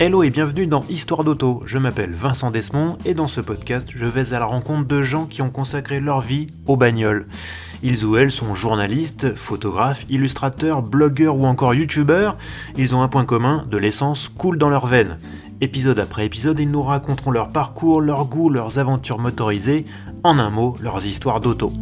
Hello et bienvenue dans Histoire d'auto, je m'appelle Vincent Desmond et dans ce podcast je vais à la rencontre de gens qui ont consacré leur vie aux bagnoles. Ils ou elles sont journalistes, photographes, illustrateurs, blogueurs ou encore youtubeurs. Ils ont un point commun, de l'essence coule dans leurs veines. Épisode après épisode, ils nous raconteront leur parcours, leurs goûts, leurs aventures motorisées, en un mot, leurs histoires d'auto.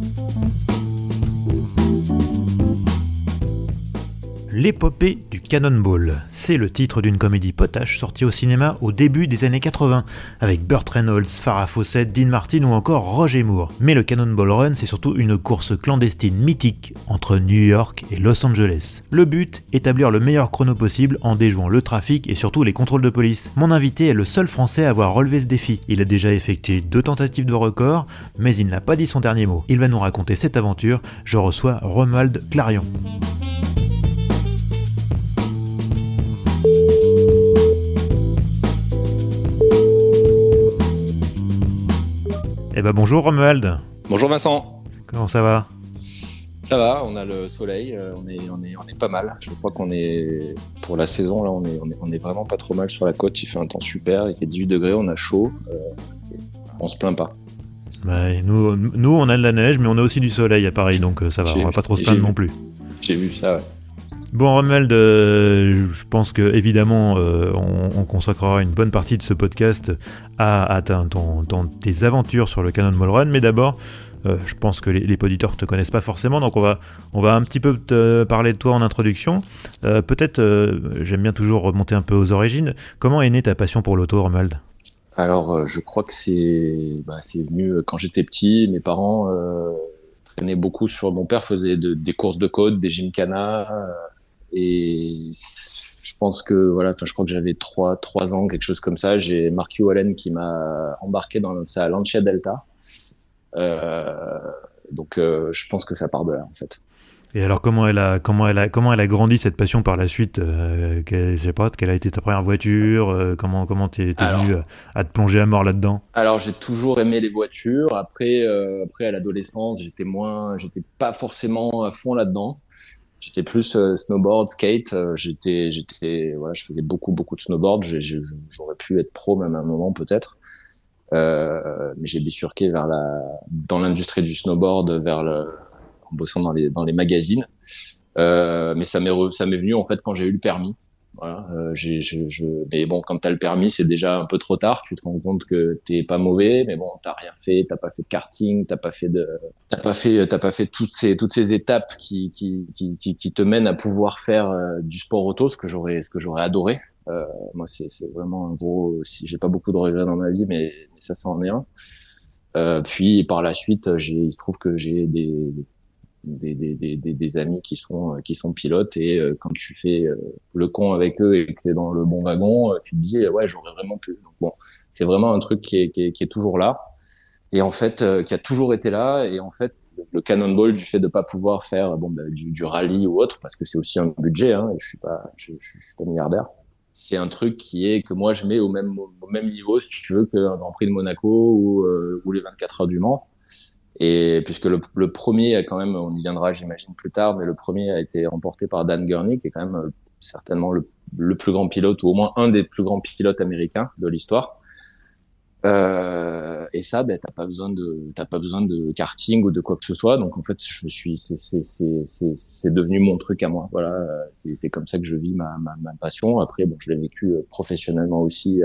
L'épopée du Cannonball, c'est le titre d'une comédie potache sortie au cinéma au début des années 80, avec Burt Reynolds, Farrah Fawcett, Dean Martin ou encore Roger Moore. Mais le Cannonball Run, c'est surtout une course clandestine mythique entre New York et Los Angeles. Le but, établir le meilleur chrono possible en déjouant le trafic et surtout les contrôles de police. Mon invité est le seul Français à avoir relevé ce défi. Il a déjà effectué 2 tentatives de record, mais il n'a pas dit son dernier mot. Il va nous raconter cette aventure. Je reçois Romuald Clarion. Eh ben bonjour Romuald. Bonjour Vincent. Comment ça va ? Ça va, on a le soleil, on est pas mal. Je crois qu'on est, pour la saison, là, on est vraiment pas trop mal sur la côte. Il fait un temps super, il fait 18 degrés, on a chaud, on se plaint pas. Bah, nous on a de la neige, mais on a aussi du soleil à Paris, donc ça va, on va pas trop se plaindre non plus. J'ai vu ça, ouais. Bon Romuald, je pense que évidemment on consacrera une bonne partie de ce podcast à tes aventures sur le Cannonball Run, mais d'abord je pense que les auditeurs ne te connaissent pas forcément, donc on va un petit peu te parler de toi en introduction. Peut-être, j'aime bien toujours remonter un peu aux origines. Comment est née ta passion pour l'auto, Romuald ? Alors je crois que c'est venu quand j'étais petit. Mes parents traînaient beaucoup sur... Mon père faisait des courses de côte, des gymkhana, et je pense que je crois que j'avais 3 ans, quelque chose comme ça. J'ai Marky Wallen qui m'a embarqué dans sa Lancia Delta. Donc je pense que ça part de là en fait. Et alors comment elle a grandi cette passion par la suite, je sais pas, quelle a été ta première voiture, comment t'es venu à te plonger à mort là-dedans ? Alors j'ai toujours aimé les voitures. Après à l'adolescence, j'étais pas forcément à fond là-dedans. J'étais plus snowboard, skate. Je faisais beaucoup de snowboard. J'aurais pu être pro même à un moment peut-être. Mais j'ai bifurqué dans l'industrie du snowboard, en bossant dans les magazines. Mais ça m'est venu en fait quand j'ai eu le permis. Voilà. Mais bon, quand t'as le permis, c'est déjà un peu trop tard. Tu te rends compte que t'es pas mauvais, mais bon, t'as rien fait, t'as pas fait de karting, t'as pas fait toutes ces étapes qui te mènent à pouvoir faire du sport auto, ce que j'aurais adoré. Moi, c'est vraiment un gros. Si j'ai pas beaucoup de regrets dans ma vie, mais ça en est un. Puis par la suite, il se trouve que j'ai des amis qui sont pilotes, et quand tu fais le con avec eux et que t'es dans le bon wagon, tu te dis ouais, j'aurais vraiment pu. Donc bon, c'est vraiment un truc qui est toujours là, et en fait qui a toujours été là. Et en fait le Cannonball, du fait de pas pouvoir faire du rallye ou autre, parce que c'est aussi un budget, hein, et je suis pas milliardaire, c'est un truc que moi je mets au même niveau, si tu veux, qu'un Grand Prix de Monaco ou les 24 heures du Mans. Et puisque le premier a quand même, on y viendra j'imagine plus tard, mais le premier a été remporté par Dan Gurney, qui est quand même certainement le plus grand pilote, ou au moins un des plus grands pilotes américains de l'histoire. Et ça, t'as pas besoin de karting ou de quoi que ce soit. Donc en fait, c'est devenu mon truc à moi. Voilà, c'est comme ça que je vis ma passion. Après, bon, je l'ai vécu professionnellement aussi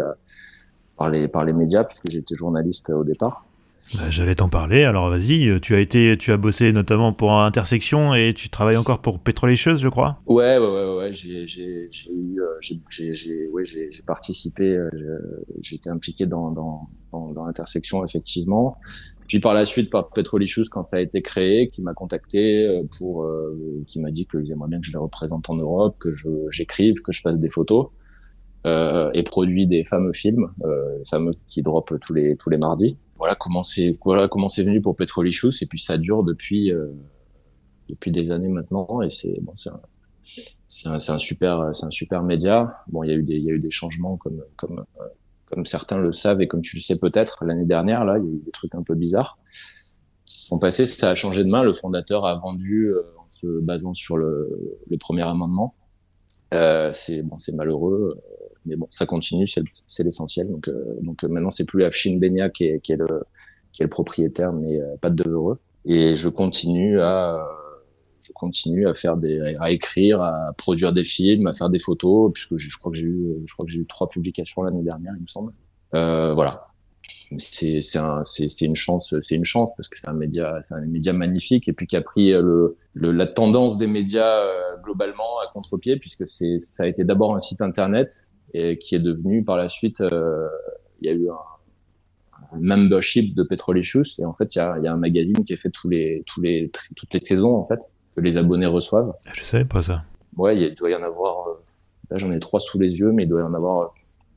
par les médias, puisque j'étais journaliste au départ. J'allais t'en parler, alors vas-y, tu as bossé notamment pour Intersection et tu travailles encore pour Petrol-Lécheuse, je crois ? Ouais, j'ai participé, j'ai été impliqué dans Intersection, effectivement. Puis par la suite, par Petrol-Lécheuse, quand ça a été créé, qui m'a contacté qui m'a dit qu'ils aimeraient bien que je les représente en Europe, que j'écrive, que je fasse des photos. Et produit des fameux films, fameux qui drop tous les mardis. Voilà comment c'est venu pour Petrol-Lécheuse, et puis ça dure depuis des années maintenant, et c'est un super média. Bon, il y a eu des changements comme certains le savent, et comme tu le sais peut-être, l'année dernière là, il y a eu des trucs un peu bizarres qui se sont passés. Ça a changé de main. Le fondateur a vendu en se basant sur le premier amendement. C'est malheureux. mais bon, ça continue, c'est l'essentiel. Donc maintenant, c'est plus Afshin Benya qui est le propriétaire, mais pas de Devereux. Et je continue à à écrire, à produire des films, à faire des photos, puisque je crois que j'ai eu 3 publications l'année dernière, il me semble. Voilà. C'est une chance parce que c'est un média magnifique et puis qui a pris la tendance des médias globalement à contre-pied, puisque ça a été d'abord un site internet et qui est devenu par la suite, il y a eu un membership de Petrolicious, et en fait il y a un magazine qui est fait toutes les saisons en fait, que les abonnés reçoivent. Je savais pas ça. Ouais, il doit y en avoir, là j'en ai 3 sous les yeux, mais il doit y en avoir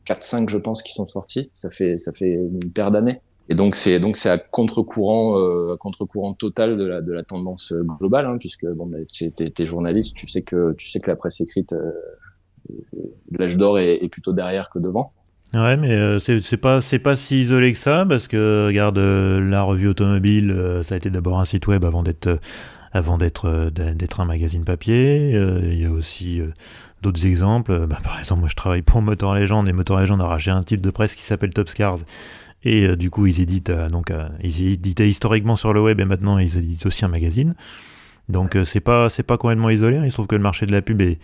4-5 je pense qui sont sortis. Ça fait une paire d'années. Et donc c'est à contre-courant total de la tendance globale, hein, puisque bon, bah, t'es journaliste, tu sais que la presse écrite, l'âge d'or est plutôt derrière que devant. Ouais, mais c'est pas si isolé que ça, parce que regarde, la revue automobile, ça a été d'abord un site web avant d'être un magazine papier. Il y a aussi d'autres exemples. Par exemple, moi je travaille pour Motor Legend, et Motor Legend a racheté un type de presse qui s'appelle Top Scars. Et du coup, ils éditent, ils éditaient historiquement sur le web, et maintenant ils éditent aussi un magazine. Donc c'est pas complètement isolé, hein. Il se trouve que le marché de la pub est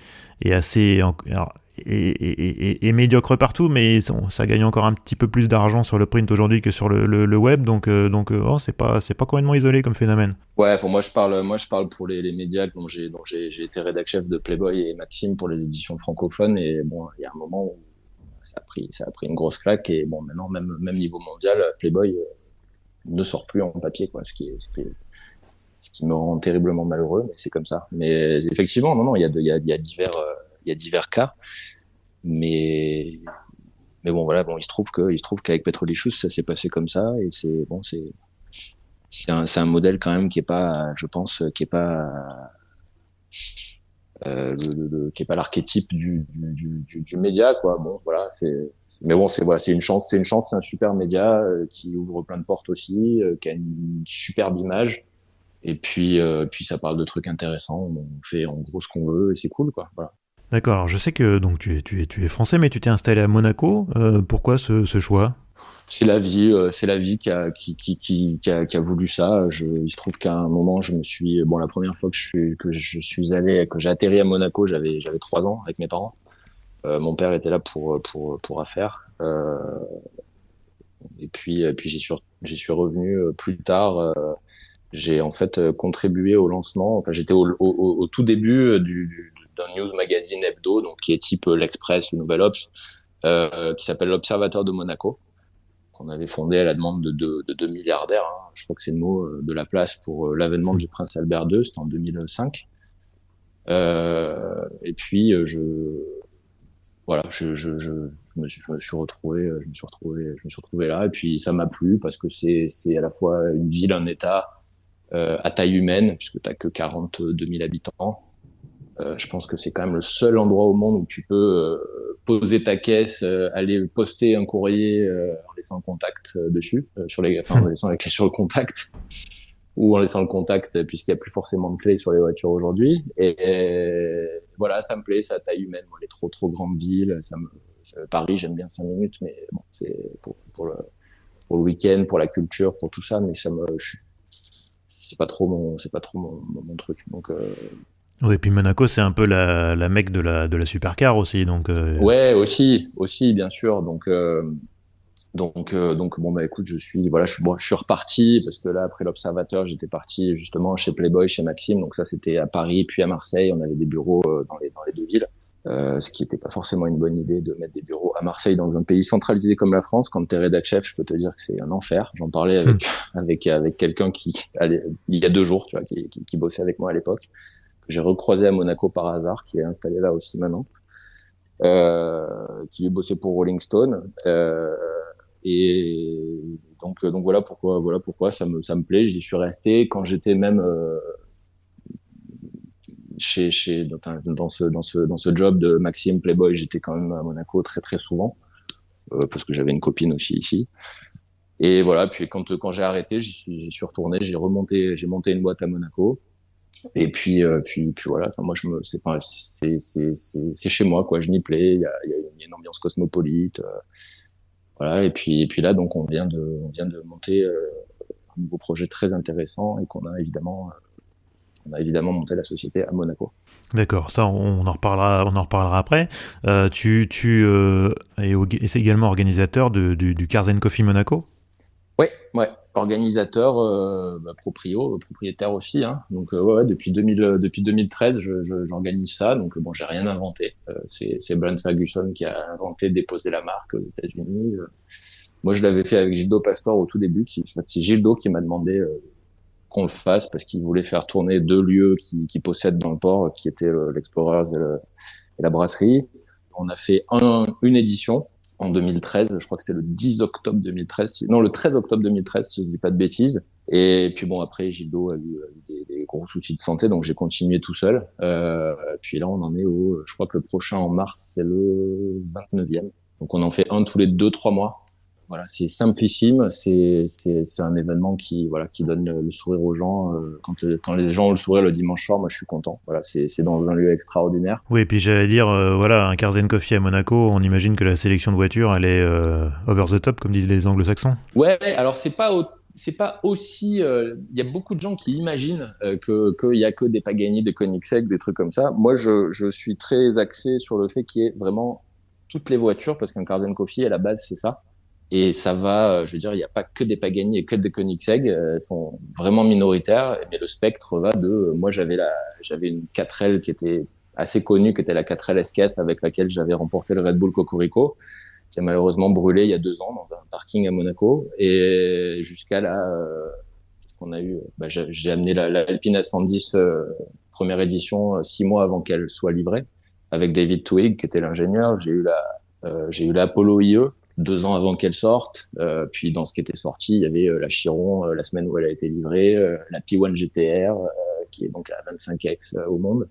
assez alors, est médiocre partout, mais ça gagne encore un petit peu plus d'argent sur le print aujourd'hui que sur le web, donc c'est pas complètement isolé comme phénomène. Ouais, enfin, moi je parle pour les médias dont j'ai été rédac chef de Playboy et Maxime pour les éditions francophones, et bon, il y a un moment où ça a pris une grosse claque, et bon, maintenant même niveau mondial, Playboy ne sort plus en papier, quoi, ce qui me rend terriblement malheureux, mais c'est comme ça. Mais effectivement, non, il y a divers cas, mais bon, voilà, bon, il se trouve qu'avec Petrolicious, ça s'est passé comme ça, et c'est un modèle quand même qui est pas, je pense, qui est pas l'archétype du média, quoi. Bon, voilà, mais bon, c'est une chance, c'est un super média qui ouvre plein de portes aussi, qui a une superbe image. Et puis ça parle de trucs intéressants. On fait en gros ce qu'on veut et c'est cool, quoi. Voilà. D'accord, alors je sais que donc tu es français, mais tu t'es installé à Monaco. Pourquoi ce choix? C'est la vie qui a voulu ça. Il se trouve qu'à un moment, bon, la première fois que je suis allé, que j'ai atterri à Monaco, j'avais 3 ans avec mes parents. Mon père était là pour affaires. Et puis j'y suis revenu plus tard. J'ai en fait contribué au lancement. Enfin, j'étais au tout début d'un news magazine hebdo, donc qui est type l'Express, le Nouvel Obs, qui s'appelle l'Observateur de Monaco, qu'on avait fondé à la demande de 2 milliardaires, hein. Je crois que c'est le mot de la place pour l'avènement du prince Albert II. C'était en 2005. Et puis voilà, je me suis retrouvé là, et puis ça m'a plu parce que c'est à la fois une ville, un État à taille humaine, puisque t'as que 42 000 habitants. Je pense que c'est quand même le seul endroit au monde où tu peux poser ta caisse, aller poster un courrier en laissant le contact dessus, en laissant la clé sur le contact, ou en laissant le contact, puisqu'il n'y a plus forcément de clé sur les voitures aujourd'hui. Et voilà, ça me plaît, c'est à taille humaine. Moi, les trop grandes villes, Paris, j'aime bien 5 minutes, mais bon, c'est pour le week-end, pour la culture, pour tout ça, mais c'est pas trop mon truc. Donc Oui, et puis Monaco, c'est un peu la mecque de la supercar aussi, donc ouais, aussi bien sûr. Donc bon, bah écoute, je suis reparti parce que là, après l'Observateur, j'étais parti justement chez Playboy, chez Maxime. Donc ça, c'était à Paris puis à Marseille. On avait des bureaux dans les 2 villes. Ce qui n'était pas forcément une bonne idée de mettre des bureaux à Marseille, dans un pays centralisé comme la France. Quand t'es rédac chef, je peux te dire que c'est un enfer. J'en parlais avec quelqu'un il y a 2 jours, tu vois, qui bossait avec moi à l'époque, que j'ai recroisé à Monaco par hasard, qui est installé là aussi maintenant, qui bossait pour Rolling Stone. Et donc voilà pourquoi ça me plaît. J'y suis resté quand j'étais même dans ce job de Maxime Playboy. J'étais quand même à Monaco très très souvent, parce que j'avais une copine aussi ici. Et voilà, puis quand j'ai arrêté, j'y suis retourné, j'ai monté une boîte à Monaco. Et puis voilà. Enfin, moi, c'est pas, c'est chez moi, quoi. Je m'y plais. Il y a une ambiance cosmopolite. Voilà. Et puis là, donc, on vient de monter un nouveau projet très intéressant et qu'on a évidemment monté la société à Monaco. D'accord, ça on en reparlera après. Tu es également organisateur du Cars and Coffee Monaco. Ouais, ouais. Organisateur, propriétaire aussi, hein. Donc ouais, depuis 2013, j'organise ça. Donc bon, j'ai rien inventé. C'est Brent Ferguson qui a inventé, déposé la marque aux États-Unis. Moi, je l'avais fait avec Gildo Pastor au tout début. En fait, c'est Gildo qui m'a demandé qu'on le fasse parce qu'il voulait faire tourner deux lieux qui possèdent dans le port, qui étaient l'Explorers et la brasserie. On a fait une édition en 2013, je crois que c'était le 10 octobre 2013, non, le 13 octobre 2013, si je dis pas de bêtises. Et puis bon, après, Gildo a eu des gros soucis de santé, donc j'ai continué tout seul. Puis là, on en est je crois que le prochain en mars, c'est le 29e. Donc on en fait un tous les 2-3 mois. Voilà, c'est simplissime, c'est un événement qui donne le sourire aux gens. Quand les gens ont le sourire le dimanche soir, moi je suis content. Voilà, c'est dans un lieu extraordinaire. Oui, et puis j'allais dire, voilà, un Cars and Coffee à Monaco, on imagine que la sélection de voitures, elle est over the top, comme disent les anglo-saxons. Ouais, alors c'est pas aussi. Il y a beaucoup de gens qui imaginent qu'il y a que des Pagani, des Koenigsegg, des trucs comme ça. Moi, je suis très axé sur le fait qu'il y ait vraiment toutes les voitures, parce qu'un Cars and Coffee à la base c'est ça. Et ça va, je veux dire, il n'y a pas que des Pagani et que des Koenigsegg, elles sont vraiment minoritaires, mais le spectre va moi j'avais une 4L qui était assez connue, qui était la 4L S4 avec laquelle j'avais remporté le Red Bull Cocorico, qui a malheureusement brûlé il y a 2 ans dans un parking à Monaco. Et jusqu'à là, qu'est-ce qu'on a eu? J'ai amené la Alpine A110 première édition 6 mois avant qu'elle soit livrée, avec David Twigg qui était l'ingénieur. J'ai eu la Apollo IE 2 ans avant qu'elle sorte. Puis dans ce qui était sorti, il y avait la Chiron la semaine où elle a été livrée, la P1 GTR qui est donc à 25X au monde.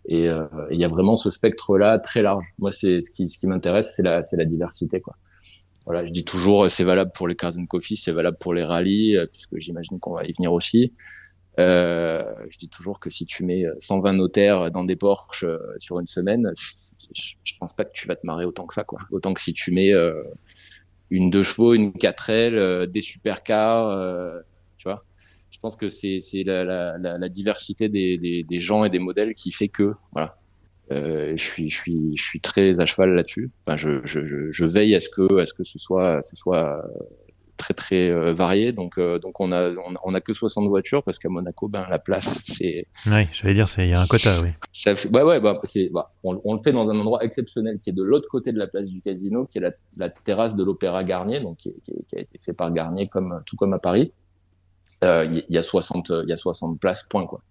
Et il y a vraiment ce spectre-là très large. Moi, c'est ce qui m'intéresse, c'est la diversité, quoi. Voilà, je dis toujours, c'est valable pour les Cars and Coffee, c'est valable pour les rallyes, puisque j'imagine qu'on va y venir aussi. Je dis toujours que si tu mets 120 notaires dans des Porsche sur une semaine, je pense pas que tu vas te marrer autant que ça, quoi. Autant que si tu mets une 2 chevaux, une 4L, des supercars, tu vois. Je pense que c'est la diversité des gens et des modèles qui fait que, voilà. Je suis très à cheval là-dessus. Enfin, je veille à ce que ce soit très très varié. Donc on a que 60 voitures parce qu'à Monaco, la place c'est Oui, j'allais dire, il y a un quota, oui. ça fait, ouais, on le fait dans un endroit exceptionnel qui est de l'autre côté de la place du casino, qui est la terrasse de l'Opéra Garnier, donc qui a été fait par Garnier tout comme à Paris. Il y a 60 places, point, quoi.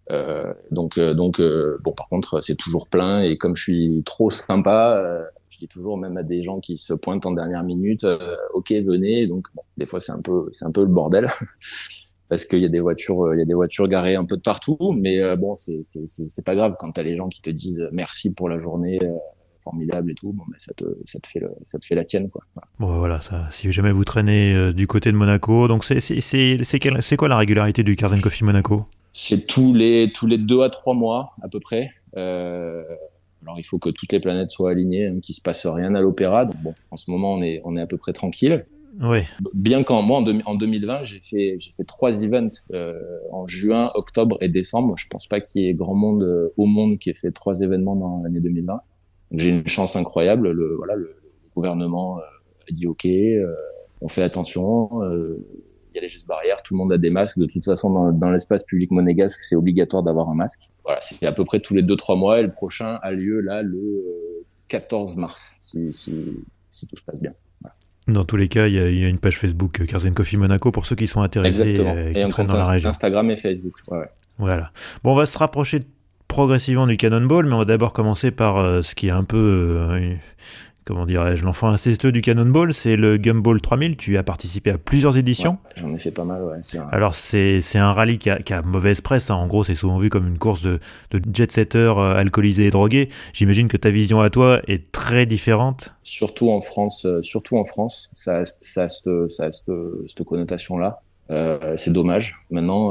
Bon, par contre, c'est toujours plein, et comme je suis trop sympa, je dis toujours, même à des gens qui se pointent en dernière minute, ok, venez. Donc bon, des fois c'est un peu le bordel parce qu'il y a des voitures garées un peu de partout, mais bon, c'est pas grave quand t'as les gens qui te disent merci pour la journée formidable et tout. Bon, ça te fait la tienne, quoi. Voilà. Bon, voilà, ça, si jamais vous traînez du côté de Monaco, donc c'est quoi la régularité du Cars and Coffee Monaco? C'est tous les 2 à 3 mois à peu près. Alors il faut que toutes les planètes soient alignées, hein, qu'il se passe rien à l'opéra. Donc bon, en ce moment on est à peu près tranquille. Oui, Bien qu'en moi en 2020 j'ai fait 3 events en juin, octobre et décembre. Je pense pas qu'il y ait grand monde au monde qui ait fait 3 événements dans l'année 2020. Donc j'ai une chance incroyable. Le gouvernement a dit OK, on fait attention. Il y a les gestes barrières, tout le monde a des masques. De toute façon, dans l'espace public monégasque, c'est obligatoire d'avoir un masque. Voilà, c'est à peu près tous les 2-3 mois. Et le prochain a lieu là le 14 mars, si tout se passe bien. Voilà. dans tous les cas, il y a une page Facebook Cars and Coffee Monaco pour ceux qui sont intéressés Exactement. et Et qui un traînent compte dans la région. Instagram et Facebook. Ouais, ouais. Voilà. Bon, on va se rapprocher progressivement du Cannonball, mais on va d'abord commencer par ce qui est un peu, comment dirais-je, l'enfant incestueux du Cannonball, c'est le Gumball 3000. Tu as participé à plusieurs éditions. Ouais, j'en ai fait pas mal, ouais. Alors, c'est un rallye qui a mauvaise presse, hein. En gros, c'est souvent vu comme une course de jet-setters alcoolisés et drogués. J'imagine que ta vision à toi est très différente. Surtout en France, ça a cette connotation-là. C'est dommage. Maintenant,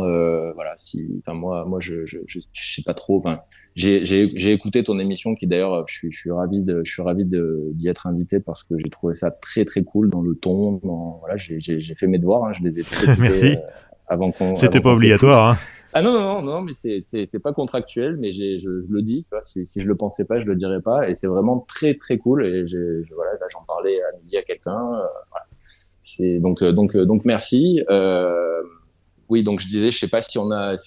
voilà, si, enfin moi, je sais pas trop. Enfin, j'ai écouté ton émission qui d'ailleurs, je suis ravi d'y être invité parce que j'ai trouvé ça très très cool dans le ton. Voilà, j'ai fait mes devoirs, hein, je les ai tous écoutés Merci. C'était avant pas qu'on s'écoute. obligatoire, hein. Ah non, non, non, non, mais c'est pas contractuel, mais je le dis, tu vois, si je le pensais pas, je le dirais pas, et c'est vraiment très, très cool, et voilà, là, j'en parlais à midi à quelqu'un, voilà. Donc merci. Oui, donc je disais, je sais pas si on a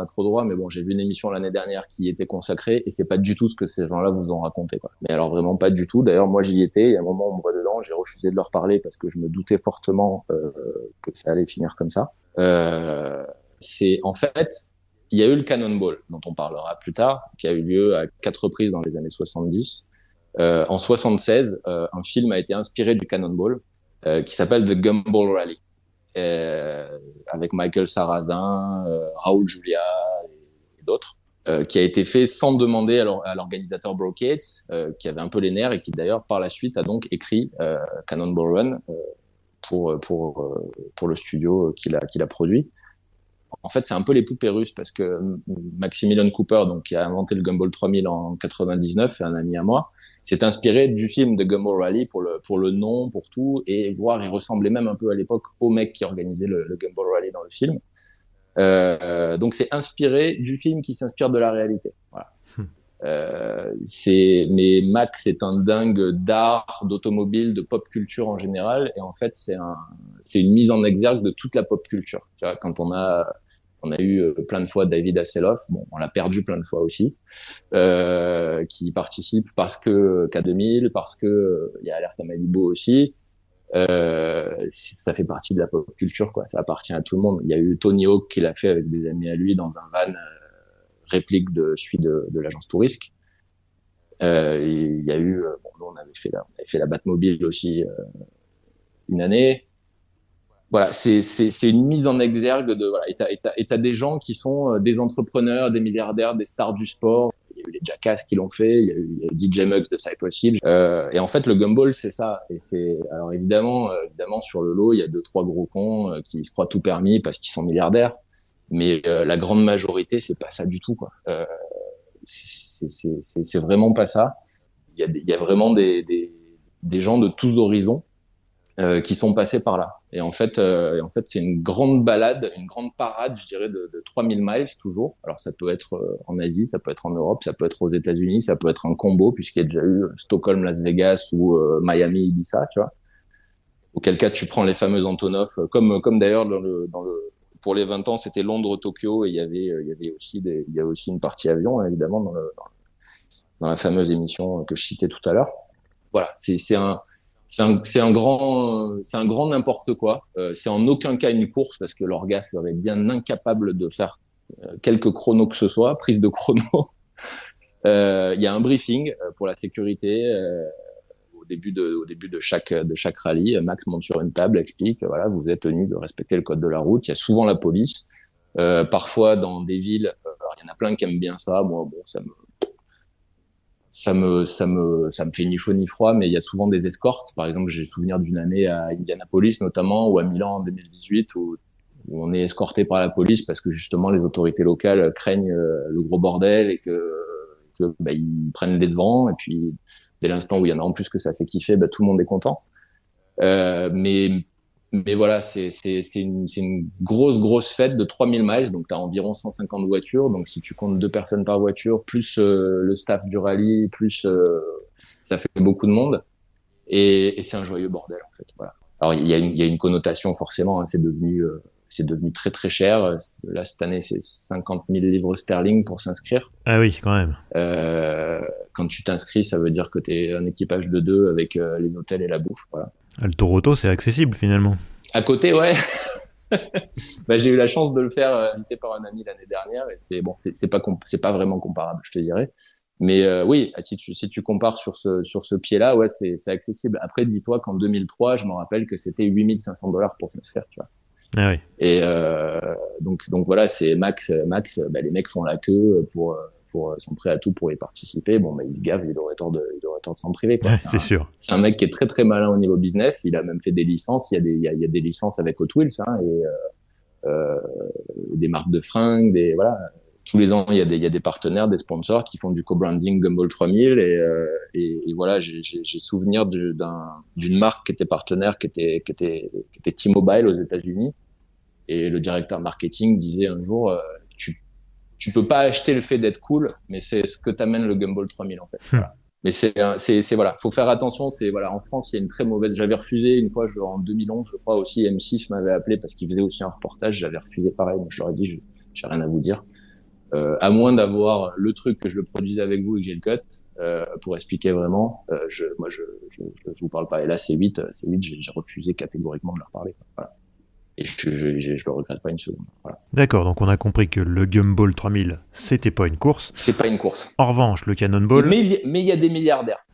trop droit, mais bon, j'ai vu une émission l'année dernière qui y était consacrée, et c'est pas du tout ce que ces gens-là vous ont raconté, quoi. Mais alors vraiment pas du tout. D'ailleurs, moi j'y étais, il y a un moment on me voit dedans, j'ai refusé de leur parler parce que je me doutais fortement que ça allait finir comme ça. C'est en fait, il y a eu le Cannonball, dont on parlera plus tard, qui a eu lieu à 4 reprises dans les années 70. En 76, un film a été inspiré du Cannonball qui s'appelle The Gumball Rally, avec Michael Sarrazin, Raoul Julia et d'autres, qui a été fait sans demander à l'organisateur Brooke Yates, qui avait un peu les nerfs et qui d'ailleurs par la suite a donc écrit Cannonball Run pour le studio qu'il a produit. En fait, c'est un peu les poupées russes parce que Maximilian Cooper, donc, qui a inventé le Gumball 3000 en 99, c'est un ami à moi, s'est inspiré du film de Gumball Rally pour le nom, pour tout, et voir, il ressemblait même un peu à l'époque au mec qui organisait le Gumball Rally dans le film. Donc, c'est inspiré du film qui s'inspire de la réalité. Voilà. Mais Max est un dingue d'art, d'automobile, de pop culture en général, et en fait c'est une mise en exergue de toute la pop culture. Tu vois, quand on a eu plein de fois David Hasselhoff, bon, on l'a perdu plein de fois aussi, qui participe parce que K2000, parce que il y a Alerte à Malibu aussi. Ça fait partie de la pop culture, quoi. Ça appartient à tout le monde. Il y a eu Tony Hawk qui l'a fait avec des amis à lui dans un van réplique de celui de l'agence Tourisque. Il y a eu, bon, nous on avait fait la Batmobile aussi une année. Voilà, c'est une mise en exergue de voilà. Et t'as des gens qui sont des entrepreneurs, des milliardaires, des stars du sport. Il y a eu les Jackass qui l'ont fait, il y a eu DJ Muggs de Cypress Hill. Et en fait, le gumball, c'est ça. Et c'est alors évidemment sur le lot, il y a deux trois gros cons qui se croient tout permis parce qu'ils sont milliardaires. Mais la grande majorité, c'est pas ça du tout, quoi. C'est vraiment pas ça. Il y a vraiment des gens de tous horizons qui sont passés par là. En fait, c'est une grande balade, une grande parade, je dirais, de 3000 miles toujours. Alors, ça peut être en Asie, ça peut être en Europe, ça peut être aux États-Unis, ça peut être un combo, puisqu'il y a déjà eu Stockholm, Las Vegas ou Miami, Ibiza, tu vois. Auquel cas, tu prends les fameux Antonov, comme d'ailleurs pour les 20 ans, c'était Londres-Tokyo, et il y avait il y a aussi une partie avion, hein, évidemment, dans la fameuse émission que je citais tout à l'heure. Voilà, c'est un grand n'importe quoi. C'est en aucun cas une course parce que l'orgasme serait bien incapable de faire quelques chronos que ce soit, prise de chrono. Il y a un briefing pour la sécurité au début de chaque rallye. Max monte sur une table, explique, voilà, vous êtes tenu de respecter le code de la route. Il y a souvent la police. Parfois dans des villes, il y en a plein qui aiment bien ça. Moi, bon, ça me fait ni chaud ni froid, mais il y a souvent des escortes. Par exemple, j'ai souvenir d'une année à Indianapolis notamment, ou à Milan en 2018, où on est escorté par la police parce que justement les autorités locales craignent le gros bordel et que bah, ils prennent les devants. Et puis, dès l'instant où il y en a en plus que ça fait kiffer, bah, tout le monde est content. Euh, mais mais voilà, c'est une grosse fête de 3000 miles, donc tu as environ 150 voitures. Donc si tu comptes deux personnes par voiture, plus le staff du rallye, plus ça fait beaucoup de monde. Et c'est un joyeux bordel en fait. Voilà. Alors il y a une connotation forcément, hein, c'est devenu très très cher. Là cette année c'est 50 000 livres sterling pour s'inscrire. Ah oui, quand même. Quand tu t'inscris, ça veut dire que tu es un équipage de deux avec les hôtels et la bouffe. Voilà. Ah, le Toronto, c'est accessible finalement. À côté, ouais. Bah, j'ai eu la chance de le faire invité par un ami l'année dernière et c'est bon, c'est pas vraiment comparable, je te dirais. Mais oui, si tu compares sur ce pied-là, ouais, c'est accessible. Après, dis-toi qu'en 2003, je me rappelle que c'était 8500 $ pour s'inscrire, tu vois. Ah oui. Et donc voilà, c'est Max, bah, les mecs font la queue sont prêts à tout pour y participer. Bon, bah, ils se gavent, il aurait tort de s'en priver, quoi. Ouais, c'est sûr. C'est un mec qui est très très malin au niveau business. Il a même fait des licences. Il y a des licences avec Hot Wheels, hein, des marques de fringues, voilà. Tous les ans, il y a des partenaires, des sponsors qui font du co-branding Gumball 3000 et voilà, j'ai souvenir d'une marque qui était partenaire, qui était T-Mobile aux États-Unis. Et le directeur marketing disait un jour, tu peux pas acheter le fait d'être cool, mais c'est ce que t'amène le Gumball 3000 en fait. Voilà. Mais voilà, faut faire attention. Voilà, en France, il y a une très mauvaise. J'avais refusé une fois, en 2011, je crois aussi, M6 m'avait appelé parce qu'il faisait aussi un reportage. J'avais refusé pareil. Moi, je leur ai dit, j'ai rien à vous dire. À moins d'avoir le truc que je le produisais avec vous et que j'ai le cut pour expliquer vraiment. Moi, je vous parle pas. Et là, C8, j'ai refusé catégoriquement de leur parler. Voilà. Et je le regrette pas une seconde. Voilà. D'accord, donc on a compris que le Gumball 3000, c'était pas une course. C'est pas une course. En revanche, le Cannonball... Mais il y a des milliardaires.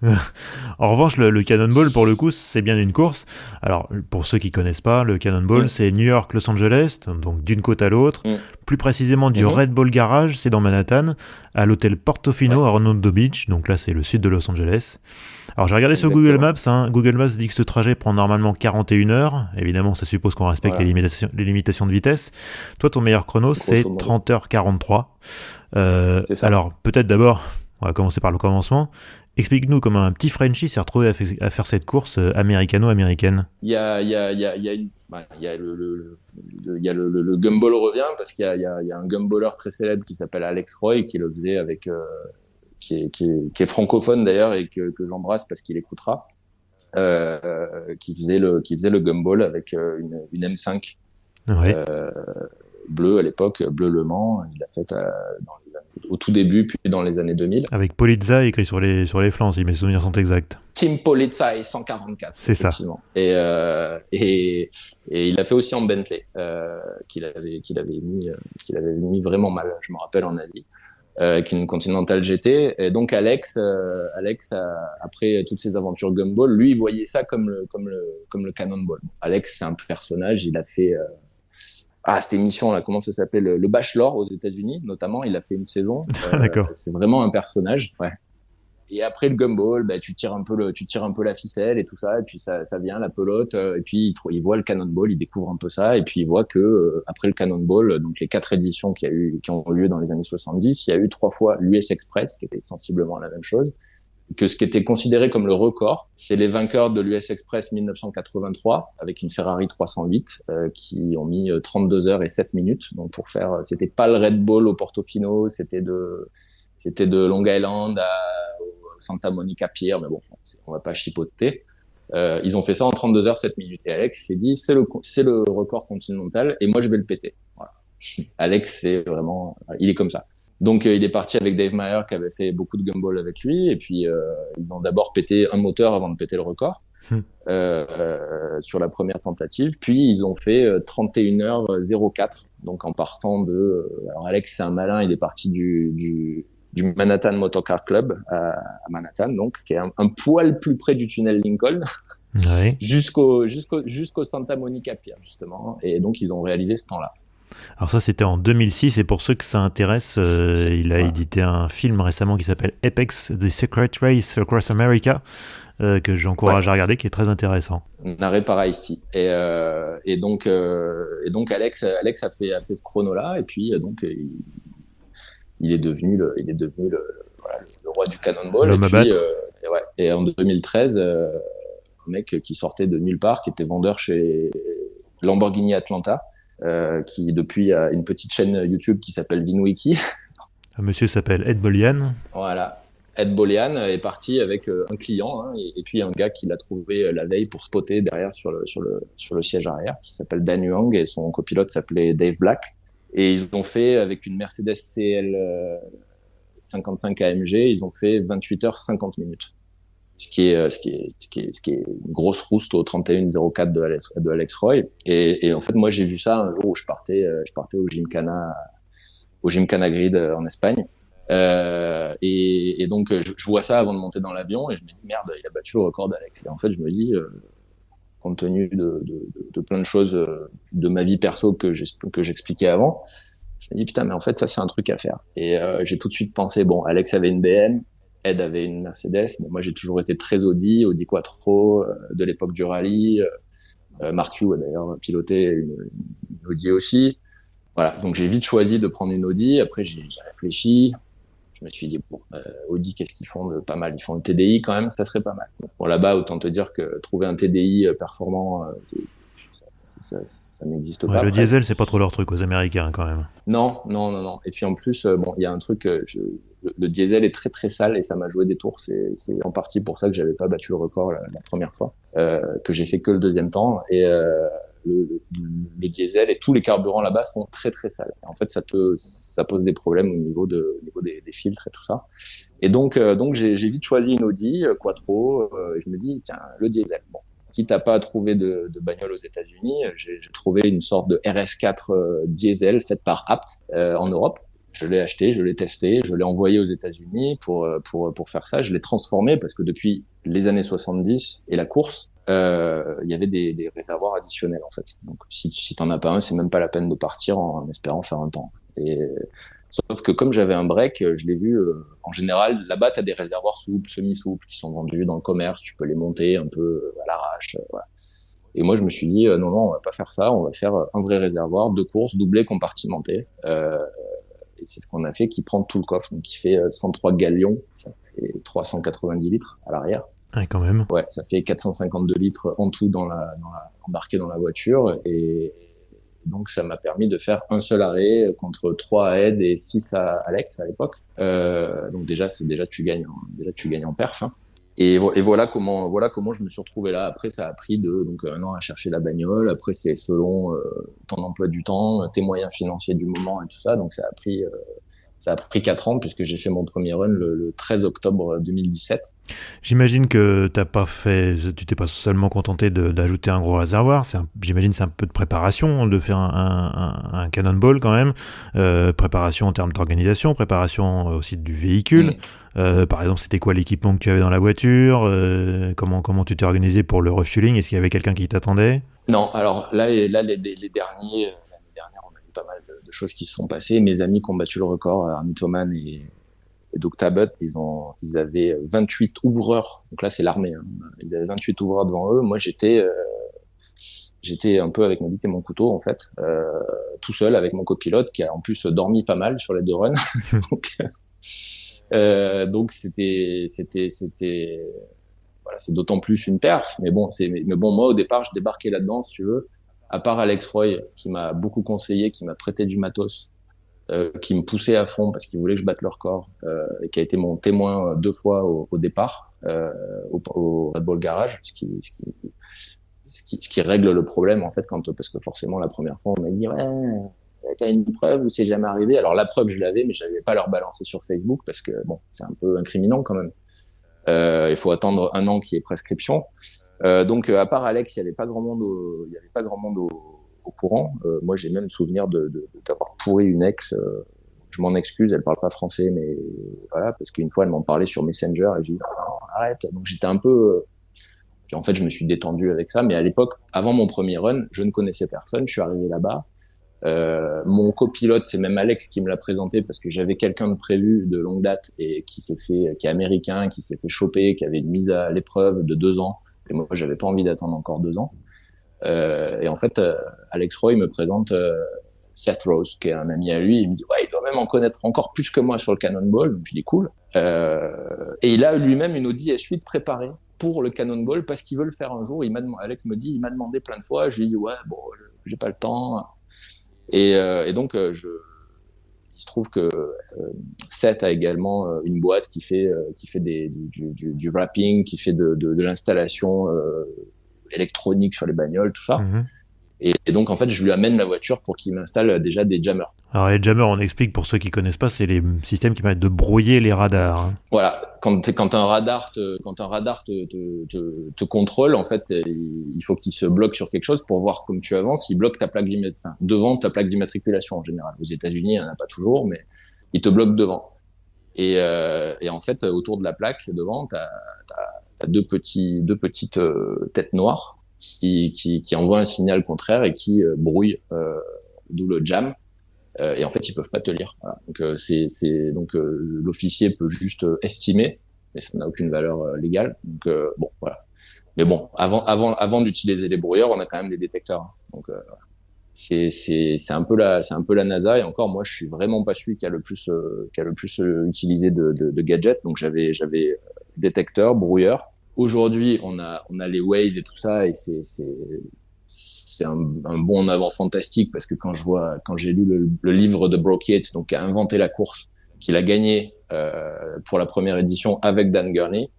En revanche, le Cannonball, pour le coup, c'est bien une course. Alors, pour ceux qui connaissent pas, le Cannonball, c'est New York, Los Angeles, donc d'une côte à l'autre. Plus précisément du Red Bull Garage, c'est dans Manhattan, à l'hôtel Portofino à Redondo Beach, donc là c'est le sud de Los Angeles. Alors j'ai regardé sur Google Maps, Google Maps dit que ce trajet prend normalement 41 heures, évidemment ça suppose qu'on respecte les limitations de vitesse. Toi ton meilleur chrono c'est 30h43. C'est ça. Alors peut-être d'abord, on va commencer par le commencement. Explique-nous comment un petit Frenchie s'est retrouvé à faire cette course américano-américaine. Il y a le Gumball revient parce qu'il y a un Gumballer très célèbre qui s'appelle Alex Roy qui le faisait avec qui est francophone d'ailleurs et que j'embrasse parce qu'il écoutera qui faisait le Gumball avec une M5 bleu à l'époque, bleu Le Mans. Il l'a fait au tout début, puis dans les années 2000. Avec Polizza écrit sur les flancs, si mes souvenirs sont exacts. Team Polizza 144. C'est ça. Et il a fait aussi en Bentley, qu'il avait mis vraiment mal, je me rappelle, en Asie, avec une Continental GT. Et donc Alex, après toutes ses aventures Gumball, lui, il voyait ça comme le Cannonball. Alex, c'est un personnage, il a fait... cette émission là, comment ça s'appelle, le Bachelor aux États-Unis notamment, il a fait une saison. D'accord. C'est vraiment un personnage. Ouais. Et après le Gumball, tu tires un peu la ficelle et tout ça, et puis ça vient la pelote, et puis il voit le Cannonball, il découvre un peu ça, et puis il voit que après le Cannonball, donc les 4 éditions qui ont eu lieu dans les années 70, il y a eu 3 fois l'US Express, qui était sensiblement la même chose. Que ce qui était considéré comme le record, c'est les vainqueurs de l'US Express 1983 avec une Ferrari 308 qui ont mis 32 heures et 7 minutes. Donc pour faire, c'était pas le Red Bull au Portofino, c'était de Long Island à Santa Monica Pier, mais bon, on va pas chipoter. Ils ont fait ça en 32 heures 7 minutes. Et Alex s'est dit, c'est le record continental et moi je vais le péter. Voilà. Alex, c'est vraiment, il est comme ça. Donc il est parti avec Dave Meyer qui avait fait beaucoup de Gumball avec lui et puis ils ont d'abord pété un moteur avant de péter le record sur la première tentative, puis ils ont fait 31h04 donc en partant alors Alex c'est un malin, il est parti du Manhattan Motorcar Club à Manhattan, donc qui est un poil plus près du tunnel Lincoln. Ouais. jusqu'au Santa Monica Pier justement, et donc ils ont réalisé ce temps-là. Alors ça c'était en 2006 et pour ceux que ça intéresse, il a édité un film récemment qui s'appelle Apex The Secret Race Across America que j'encourage à regarder, qui est très intéressant. Narré par Ice-T. Et donc Alex a fait ce chrono-là et puis donc il est devenu le roi du Cannonball. L'homme à battre. Et en 2013, un mec qui sortait de nulle part, qui était vendeur chez Lamborghini Atlanta, qui depuis a une petite chaîne YouTube qui s'appelle VinWiki. Un monsieur s'appelle Ed Bolian. Voilà. Ed Bolian est parti avec un client et puis un gars qui l'a trouvé la veille pour spotter derrière sur le siège arrière, qui s'appelle Dan Huang, et son copilote s'appelait Dave Black. Et ils ont fait avec une Mercedes CL 55 AMG, ils ont fait 28 heures 50 minutes. Ce qui est une grosse rouste au 31-04 de Alex Roy. Et en fait, moi, j'ai vu ça un jour où je partais au Gymkhana Grid en Espagne. Et donc, je vois ça avant de monter dans l'avion et je me dis, merde, il a battu le record d'Alex. Et en fait, je me dis, compte tenu de plein de choses de ma vie perso que j'expliquais avant, je me dis, putain, mais en fait, ça, c'est un truc à faire. Et j'ai tout de suite pensé, bon, Alex avait une BM, Ed avait une Mercedes. Bon, moi, j'ai toujours été très Audi Quattro de l'époque du rallye. Mark Hugh a d'ailleurs piloté une Audi aussi. Voilà, donc j'ai vite choisi de prendre une Audi. Après, j'ai réfléchi. Je me suis dit, bon, Audi, qu'est-ce qu'ils font de pas mal? Ils font le TDI quand même, ça serait pas mal. Donc, bon, là-bas, autant te dire que trouver un TDI performant, ça n'existe Ouais, pas le presque. diesel, c'est pas trop leur truc aux Américains quand même. Non, non, non, non. Et puis en plus, bon, il y a un truc, le diesel est très très sale et ça m'a joué des tours. C'est en partie pour ça que j'avais pas battu le record la première fois, que j'ai fait que le deuxième temps. Et le diesel et tous les carburants là-bas sont très très sales. En fait, ça pose des problèmes au niveau des filtres et tout ça. Et donc j'ai vite choisi une Audi Quattro. Et je me dis, tiens, le diesel. Bon, quitte à pas trouver de bagnole aux États-Unis, j'ai trouvé une sorte de RS4 diesel faite par Apt en Europe. Je l'ai acheté, je l'ai testé, je l'ai envoyé aux États-Unis pour faire ça. Je l'ai transformé parce que depuis les années 70 et la course, il y avait des réservoirs additionnels en fait. Donc si t'en as pas un, c'est même pas la peine de partir en espérant faire un temps. Et sauf que comme j'avais un break, je l'ai vu en général là-bas, t'as des réservoirs souples, semi-souples qui sont vendus dans le commerce. Tu peux les monter un peu à l'arrache. Voilà. Et moi, je me suis dit non, non, on va pas faire ça. On va faire un vrai réservoir de course doublé compartimenté. Et c'est ce qu'on a fait, qui prend tout le coffre, donc qui fait 103 gallons, ça fait 390 litres à l'arrière. Ouais, quand même. Ouais, ça fait 452 litres en tout embarqué dans la voiture. Et donc, ça m'a permis de faire un seul arrêt contre 3 à Ed et 6 à Alex à l'époque. Donc déjà, déjà tu gagnes en perf. Hein. Et voilà comment je me suis retrouvé là. Après, ça a pris donc un an à chercher la bagnole. Après, c'est selon ton emploi du temps, tes moyens financiers du moment et tout ça. Donc ça a pris 4 ans puisque j'ai fait mon premier run le 13 octobre 2017. J'imagine que tu t'es pas seulement contenté d'ajouter un gros réservoir. J'imagine c'est un peu de préparation de faire un cannonball quand même. Préparation en termes d'organisation, préparation aussi du véhicule. Par exemple, c'était quoi l'équipement que tu avais dans la voiture? Comment tu t'es organisé pour le refueling? Est-ce qu'il y avait quelqu'un qui t'attendait? Non, alors là, les derniers, l'année dernière, on a eu pas mal de choses qui se sont passées. Mes amis qui ont battu le record, Armin Thoman et Doug Tabut, ils avaient 28 ouvreurs. Donc là, c'est l'armée. Hein. Ils avaient 28 ouvreurs devant eux. Moi, j'étais un peu avec ma bite et mon couteau, en fait, tout seul avec mon copilote qui a en plus dormi pas mal sur les 2 runs. donc voilà, c'est d'autant plus une perf. Mais bon, moi, au départ, je débarquais là-dedans, si tu veux. À part Alex Roy, qui m'a beaucoup conseillé, qui m'a prêté du matos, qui me poussait à fond parce qu'il voulait que je batte le record, et qui a été mon témoin 2 fois au départ, au Red Bull Garage, ce qui règle le problème, en fait, parce que forcément, la première fois, on m'a dit, ouais, t'as une preuve ou c'est jamais arrivé? Alors, la preuve, je l'avais, mais je n'avais pas leur balancer sur Facebook parce que, bon, c'est un peu incriminant quand même. Il faut attendre 1 an qui est prescription. Donc, à part Alex, il y avait pas grand monde au courant. Moi, j'ai même souvenir d'avoir pourri une ex. Je m'en excuse, elle parle pas français, mais voilà, parce qu'une fois, elle m'en parlait sur Messenger et j'ai dit, non, arrête. Donc, j'étais un peu, puis en fait, je me suis détendu avec ça. Mais à l'époque, avant mon premier run, je ne connaissais personne. Je suis arrivé là-bas. Mon copilote, c'est même Alex qui me l'a présenté parce que j'avais quelqu'un de prévu de longue date et qui est américain, qui s'est fait choper, qui avait une mise à l'épreuve de 2 ans. Et moi, j'avais pas envie d'attendre encore 2 ans. Et en fait, Alex Roy me présente Seth Rose, qui est un ami à lui. Il me dit, ouais, il doit même en connaître encore plus que moi sur le Cannonball. Donc, je dis, cool. Et il a lui-même une Audi S8 préparée pour le Cannonball parce qu'il veut le faire un jour. Alex me dit, il m'a demandé plein de fois. Je lui dis, ouais, bon, j'ai pas le temps. Et donc, il se trouve que Seth a également une boîte qui fait du wrapping, qui fait de l'installation électronique sur les bagnoles, tout ça. Mm-hmm. Et donc, en fait, je lui amène la voiture pour qu'il m'installe déjà des jammers. Alors les jammers, on explique pour ceux qui connaissent pas, c'est les systèmes qui permettent de brouiller les radars. Hein. Voilà, quand un radar te contrôle, en fait, il faut qu'il se bloque sur quelque chose pour voir comme tu avances. Il bloque devant ta plaque d'immatriculation en général. Aux États-Unis, il n'y en a pas toujours, mais il te bloque devant. Et en fait, autour de la plaque devant, t'as deux petites têtes noires qui envoient un signal contraire et qui brouillent, d'où le jam. Et en fait, ils peuvent pas te lire. Voilà. Donc, l'officier peut juste estimer, mais ça n'a aucune valeur légale. Donc, bon, voilà. Mais bon, avant d'utiliser les brouilleurs, on a quand même des détecteurs, hein. Donc, c'est c'est un peu la NASA. Et encore, moi, je suis vraiment pas celui qui a le plus utilisé de gadgets. Donc, j'avais détecteur, brouilleur. Aujourd'hui, on a les Waze et tout ça, et c'est un bond en avant fantastique, parce que quand j'ai lu le livre de Brock Yates, donc qui a inventé la course, qu'il a gagné pour la première édition avec Dan Gurney,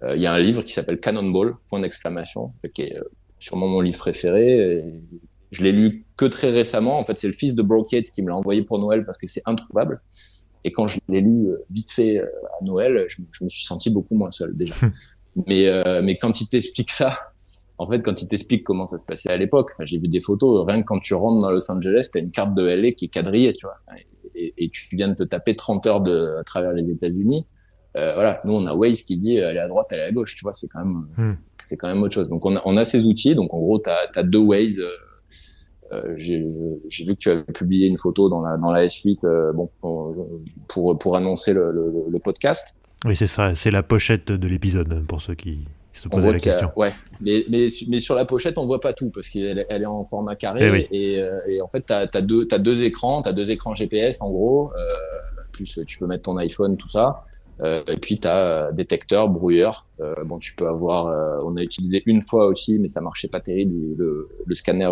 il y a un livre qui s'appelle Cannonball, point d'exclamation, qui est sûrement mon livre préféré. Et je l'ai lu que très récemment. En fait, c'est le fils de Brock Yates qui me l'a envoyé pour Noël parce que c'est introuvable. Et quand je l'ai lu vite fait à Noël, je me suis senti beaucoup moins seul déjà. Mais quand il t'explique ça, en fait, quand il t'explique comment ça se passait à l'époque, enfin, j'ai vu des photos, rien que quand tu rentres dans Los Angeles, t'as une carte de LA qui est quadrillée, tu vois. Et tu viens de te taper 30 heures à travers les États-Unis. Voilà, nous on a Waze qui dit elle est à droite, elle est à gauche, tu vois, c'est quand même autre chose. Donc on a ces outils. Donc en gros, t'as deux Waze. J'ai vu que tu avais publié une photo dans la S8, bon, pour annoncer le podcast. Oui, c'est ça, c'est la pochette de l'épisode, pour ceux qui se On posaient voit la qu'il y question. a, ouais, mais sur la pochette, on voit pas tout parce qu'elle est en format Eh carré. oui. Et en fait, t'as deux écrans GPS en gros. Plus tu peux mettre ton iPhone, tout ça. Et puis t'as détecteur, brouilleur. Bon, tu peux avoir. On a utilisé une fois aussi, mais ça marchait pas terrible, le scanner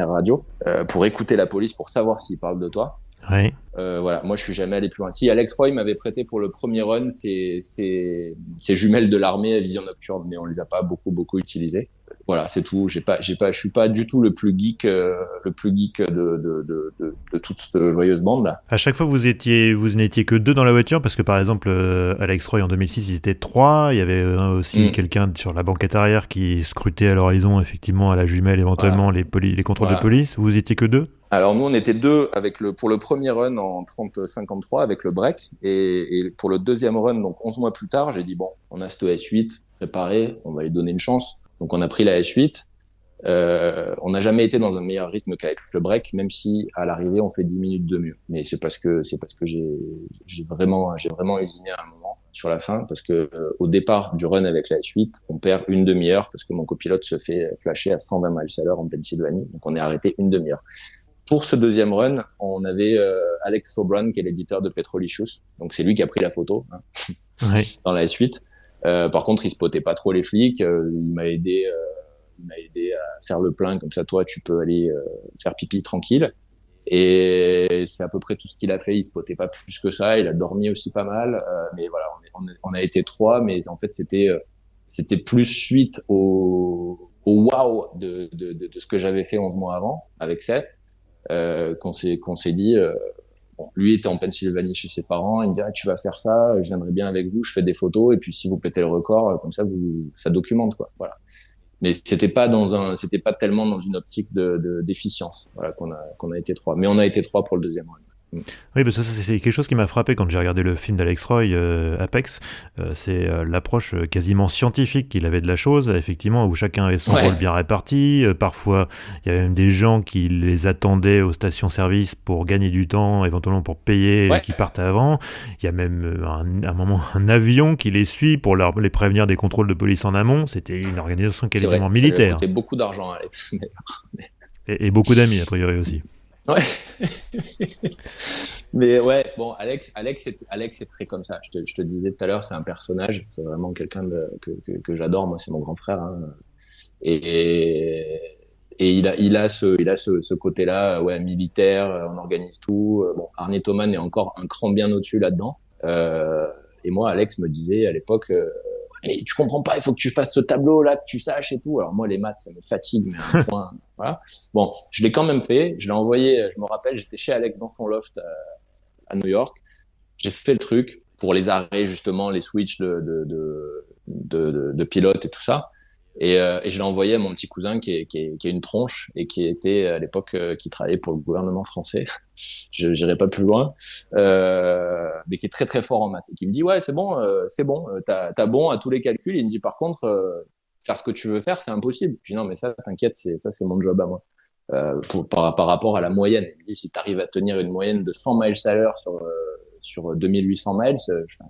radio, pour écouter la police, pour savoir s'ils parlent de toi. Ouais. Voilà, moi je suis jamais allé plus loin. Si Alex Roy m'avait prêté pour le premier run ces jumelles de l'armée à vision nocturne, mais on les a pas beaucoup utilisées. Voilà, c'est tout. Je suis pas du tout le plus geek de toute cette joyeuse bande là. À chaque fois, vous n'étiez que deux dans la voiture, parce que par exemple, Alex Roy en 2006, ils étaient trois. Il y avait aussi quelqu'un sur la banquette arrière qui scrutait à l'horizon, effectivement, à la jumelle, éventuellement, Voilà, les contrôles de voilà. police. Vous étiez que deux? Alors nous on était deux pour le premier run en 30-53 avec le break, et pour le deuxième run, donc 11 mois plus tard, j'ai dit bon, on a cette S8 préparée, on va lui donner une chance. Donc on a pris la S8. On n'a jamais été dans un meilleur rythme qu'avec le break, même si à l'arrivée on fait 10 minutes de mieux. Mais c'est parce que j'ai vraiment lésiné à un moment sur la fin, parce que au départ du run avec la S8, on perd une demi-heure parce que mon copilote se fait flasher à 120 miles à l'heure en Pennsylvanie. Donc on est arrêté une demi-heure. Pour ce deuxième run, on avait Alex Sobran, qui est l'éditeur de Petrolicious. Donc c'est lui qui a pris la photo, hein, Ouais. dans la S8. Par contre, il spottait pas trop les flics. Il m'a aidé à faire le plein, comme ça toi tu peux aller faire pipi tranquille. Et c'est à peu près tout ce qu'il a fait. Il spottait pas plus que ça. Il a dormi aussi pas mal. Mais voilà, on a été trois, mais en fait c'était plus suite au wow de ce que j'avais fait 11 mois avant avec Seth, qu'on s'est dit. Bon, lui était en Pennsylvanie chez ses parents. Il me dit ah, tu vas faire ça, je viendrai bien avec vous, je fais des photos, et puis si vous pétez le record, comme ça ça documente quoi. Voilà. Mais c'était pas tellement dans une optique d'efficience. Voilà qu'on a été trois. Mais on a été trois pour le deuxième round. Oui, parce que ça, c'est quelque chose qui m'a frappé quand j'ai regardé le film d'Alex Roy, Apex. C'est l'approche quasiment scientifique qu'il avait de la chose, effectivement, où chacun avait son rôle bien réparti. Parfois, il y avait même des gens qui les attendaient aux stations-service pour gagner du temps, éventuellement pour payer, et qui partent avant. Il y a même un moment un avion qui les suit pour les prévenir des contrôles de police en amont. C'était une organisation quasiment militaire. Ça lui a coûté beaucoup d'argent, Alex. Et beaucoup d'amis, a priori aussi. Ouais. Mais ouais, bon, Alex est très comme ça. Je te disais tout à l'heure, c'est un personnage. C'est vraiment quelqu'un que j'adore. Moi, c'est mon grand frère, hein. Et, et il a ce côté-là, ouais, militaire. On organise tout. Bon, Arnie Thoman est encore un cran bien au-dessus là-dedans. Et moi, Alex me disait à l'époque, mais tu comprends pas, il faut que tu fasses ce tableau là, que tu saches et tout. Alors moi, les maths, ça me fatigue, mais à un point, voilà. Bon, je l'ai quand même fait. Je l'ai envoyé. Je me rappelle, j'étais chez Alex dans son loft à New York. J'ai fait le truc pour les arrêts, justement, les switches de pilote et tout ça. Et je l'ai envoyé à mon petit cousin qui est une tronche, et qui était à l'époque qui travaillait pour le gouvernement français. Je n'irai pas plus loin, mais qui est très très fort en maths, et qui me dit ouais, c'est bon, t'as bon à tous les calculs. Il me dit par contre faire ce que tu veux faire, c'est impossible. Je dis non, mais ça t'inquiète, c'est mon job à moi. Par rapport à la moyenne. Il me dit si t'arrives à tenir une moyenne de 100 miles à l'heure sur 2800 miles,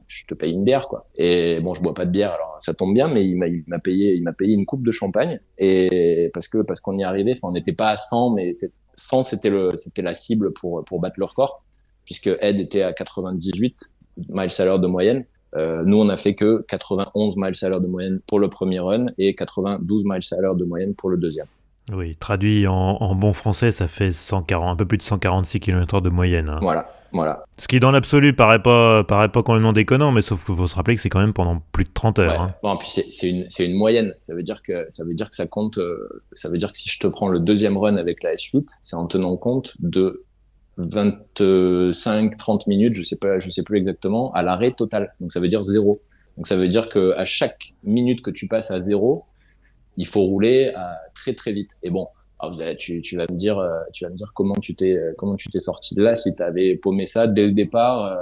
je te paye une bière, quoi. Et bon, je bois pas de bière, alors ça tombe bien, mais il m'a payé une coupe de champagne, et parce qu'on y arrivait. Enfin, on n'était pas à 100, mais 100 c'était la cible pour battre le record, puisque Ed était à 98 miles à l'heure de moyenne. Nous, on a fait que 91 miles à l'heure de moyenne pour le premier run et 92 miles à l'heure de moyenne pour le deuxième. Oui, traduit en bon français, ça fait 140, un peu plus de 146 km/h de moyenne. Hein. Voilà. Ce qui, dans l'absolu, paraît pas complètement déconnant, mais sauf qu'il faut se rappeler que c'est quand même pendant plus de 30 heures. Ouais. Hein. Bon, puis c'est une moyenne. Ça veut dire que ça compte. Ça veut dire que si je te prends le deuxième run avec la S8, c'est en tenant compte de 25-30 minutes, je sais plus exactement, à l'arrêt total. Donc ça veut dire 0. Donc ça veut dire que à chaque minute que tu passes à 0, il faut rouler très très vite. Et bon, alors tu vas me dire comment tu t'es sorti de là si tu avais paumé ça dès le départ.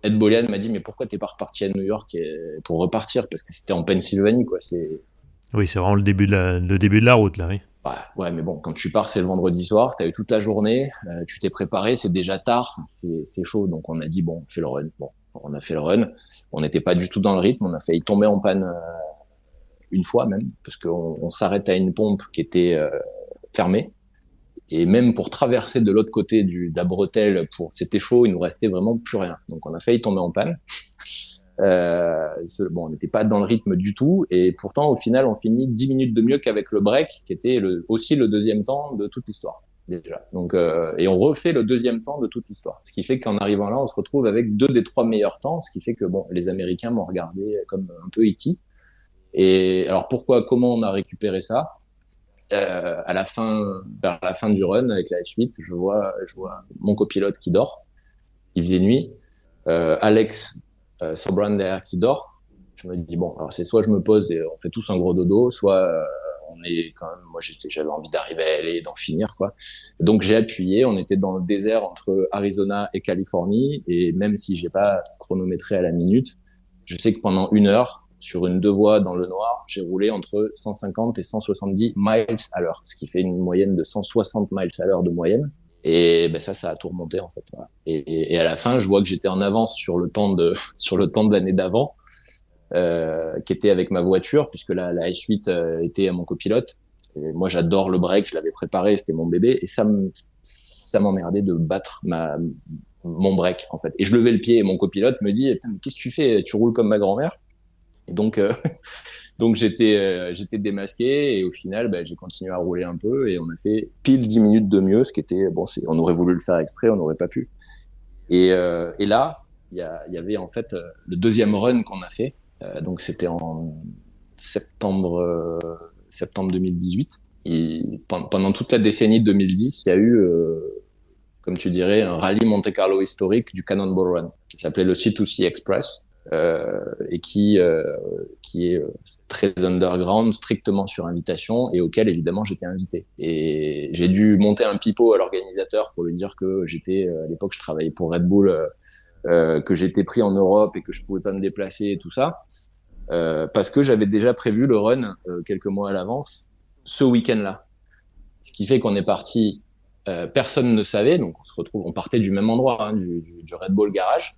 Ed Bolian m'a dit mais pourquoi t'es pas reparti à New York pour repartir, parce que c'était en Pennsylvanie, quoi. Oui, c'est vraiment le début de la route là, oui. Ouais, mais bon, quand tu pars, c'est le vendredi soir, t'as eu toute la journée, tu t'es préparé, c'est déjà tard, c'est chaud, donc on a dit bon, on fait le run. Bon, on a fait le run, on n'était pas du tout dans le rythme, on a failli tomber en panne une fois même, parce qu'on s'arrête à une pompe qui était fermée, et même pour traverser de l'autre côté de la bretelle, c'était chaud, il nous restait vraiment plus rien, donc on a failli tomber en panne. Bon, on n'était pas dans le rythme du tout, et pourtant au final on finit 10 minutes de mieux qu'avec le break, qui était aussi le deuxième temps de toute l'histoire déjà. Donc et on refait le deuxième temps de toute l'histoire, ce qui fait qu'en arrivant là on se retrouve avec 2 des 3 meilleurs temps, ce qui fait que bon, les Américains m'ont regardé comme un peu E.T. Et alors comment on a récupéré ça? Vers la fin du run avec la S8, je vois mon copilote qui dort, il faisait nuit, Alex Sobran derrière qui dort. Je me dis bon, alors c'est soit je me pose et on fait tous un gros dodo, soit on est quand même, moi j'avais envie d'arriver à LA et d'en finir, quoi. Donc j'ai appuyé, on était dans le désert entre Arizona et Californie, et même si j'ai pas chronométré à la minute, je sais que pendant 1 heure sur une 2 voies dans le noir, j'ai roulé entre 150 et 170 miles à l'heure, ce qui fait une moyenne de 160 miles à l'heure de moyenne. Et ben ça a tout remonté, en fait. Voilà. Et à la fin, je vois que j'étais en avance sur le temps de l'année d'avant, qui était avec ma voiture, puisque la S8 était à mon copilote. Et moi, j'adore le break, je l'avais préparé, c'était mon bébé, et ça m'emmerdait de battre mon break, en fait. Et je levais le pied, et mon copilote me dit, qu'est-ce que tu fais? Tu roules comme ma grand-mère? Et donc j'étais démasqué, et au final j'ai continué à rouler un peu, et on a fait pile 10 minutes de mieux, ce qui était bon, on aurait voulu le faire exprès, on n'aurait pas pu. Et là il y avait en fait le deuxième run qu'on a fait, donc c'était en septembre 2018, et pendant toute la décennie de 2010 il y a eu comme tu dirais un rallye Monte Carlo historique du Cannonball Run qui s'appelait le C2C Express, et qui est très underground, strictement sur invitation, et auquel évidemment j'étais invité. Et j'ai dû monter un pipeau à l'organisateur pour lui dire que à l'époque je travaillais pour Red Bull, que j'étais pris en Europe et que je pouvais pas me déplacer et tout ça, parce que j'avais déjà prévu le run quelques mois à l'avance ce week-end-là. Ce qui fait qu'on est parti, personne ne savait, donc on partait du même endroit, hein, du Red Bull Garage.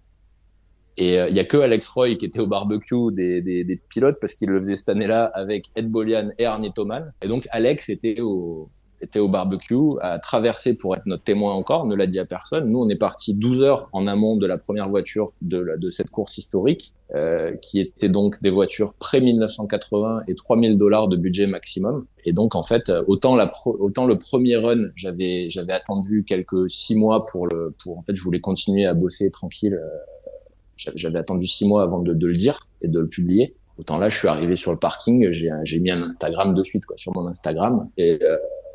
Et il y a que Alex Roy qui était au barbecue des pilotes, parce qu'il le faisait cette année-là avec Ed Bolian et Arnie Toman. Et donc Alex était au barbecue, a traversé pour être notre témoin encore, ne l'a dit à personne. Nous, on est parti 12 heures en amont de la première voiture de cette course historique, qui était donc des voitures pré-1980 et $3,000 de budget maximum. Et donc, en fait, autant le premier run, j'avais attendu quelques 6 mois en fait, je voulais continuer à bosser tranquille. J'avais attendu 6 mois avant de le dire et de le publier. Autant là, je suis arrivé sur le parking, j'ai mis un Instagram de suite, quoi, sur mon Instagram, et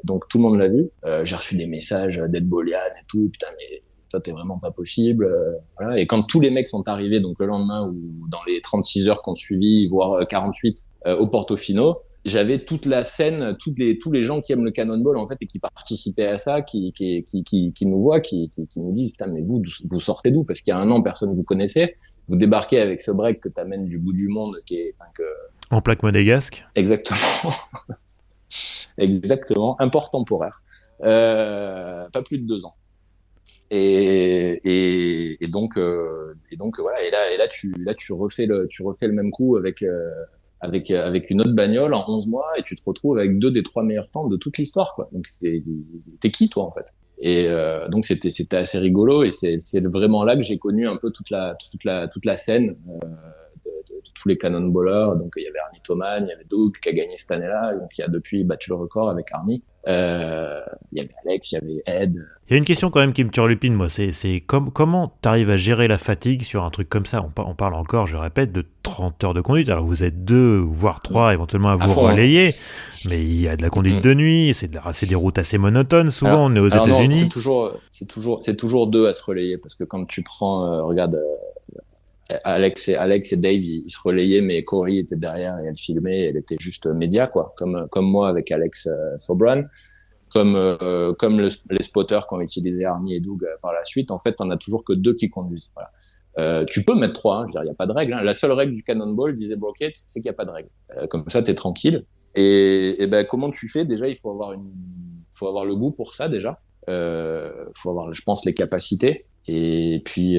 donc tout le monde l'a vu. J'ai reçu des messages d'Ed Bolian et tout, putain, mais ça t'es vraiment pas possible. Voilà. Et quand tous les mecs sont arrivés, donc le lendemain ou dans les 36 heures qu'on suivi, voire 48, au Portofino, j'avais toute la scène, tous les gens qui aiment le Cannonball, en fait, et qui participaient à ça, qui nous voient, qui nous disent, putain, mais vous sortez d'où? Parce qu'il y a 1 an, personne vous connaissait. Vous débarquez avec ce break que t'amènes du bout du monde, en plaque monégasque. Exactement. Exactement. Import temporaire. Pas plus de 2 ans. Et donc voilà. Et là, tu refais le même coup avec une autre bagnole en 11 mois et tu te retrouves avec deux des trois meilleurs temps de toute l'histoire, quoi. Donc, t'es qui, toi, en fait? Donc, c'était assez rigolo et c'est vraiment là que j'ai connu un peu toute la scène de tous les cannonballers. Donc, il y avait Arnie Toman, il y avait Doug qui a gagné cette année-là, donc il a depuis battu le record avec Arnie. Il y avait Alex, il y avait Ed. Il y a une question quand même qui me turlupine, moi, c'est comment tu arrives à gérer la fatigue sur un truc comme ça. On parle encore, je répète, de 30 heures de conduite. Alors vous êtes deux, voire trois éventuellement à À vous fond, hein. relayer, mais il y a de la conduite Mm. de nuit, c'est des routes assez monotones, souvent on est aux Alors non, c'est États-Unis. toujours, c'est toujours deux à se relayer parce que quand tu prends, regarde, Alex et Dave, ils se relayaient, mais Corey était derrière et elle filmait, elle était juste média, quoi, comme moi avec Alex Sobran, comme les spotters qu'ont utilisé Arnie et Doug par la suite. En fait, t'en as toujours que deux qui conduisent. Voilà. Tu peux mettre trois, hein, je veux dire, il n'y a pas de règle, hein. La seule règle du Cannonball, disait Brockett, c'est qu'il n'y a pas de règle. Comme ça, t'es tranquille. Et ben, comment tu fais? Déjà, faut avoir le goût pour ça, déjà. Faut avoir, je pense, les capacités. Et puis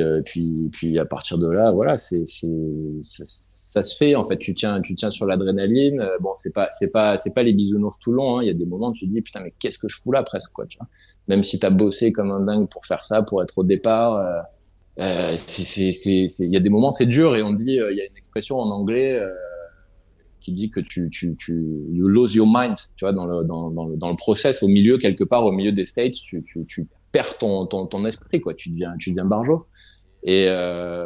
à partir de là, voilà, ça se fait, en fait. Tu tiens sur l'adrénaline. Bon, c'est pas les bisounours tout le long, hein. Il y a des moments où tu te dis, putain, mais qu'est-ce que je fous là, presque, quoi, tu vois. Même si t'as bossé comme un dingue pour faire ça, pour être au départ, il y a des moments, c'est dur, et on dit, il y a une expression en anglais qui dit que you lose your mind, tu vois, dans le process, au milieu, quelque part, au milieu des states, tu perds ton esprit, quoi. Tu deviens barjot. Et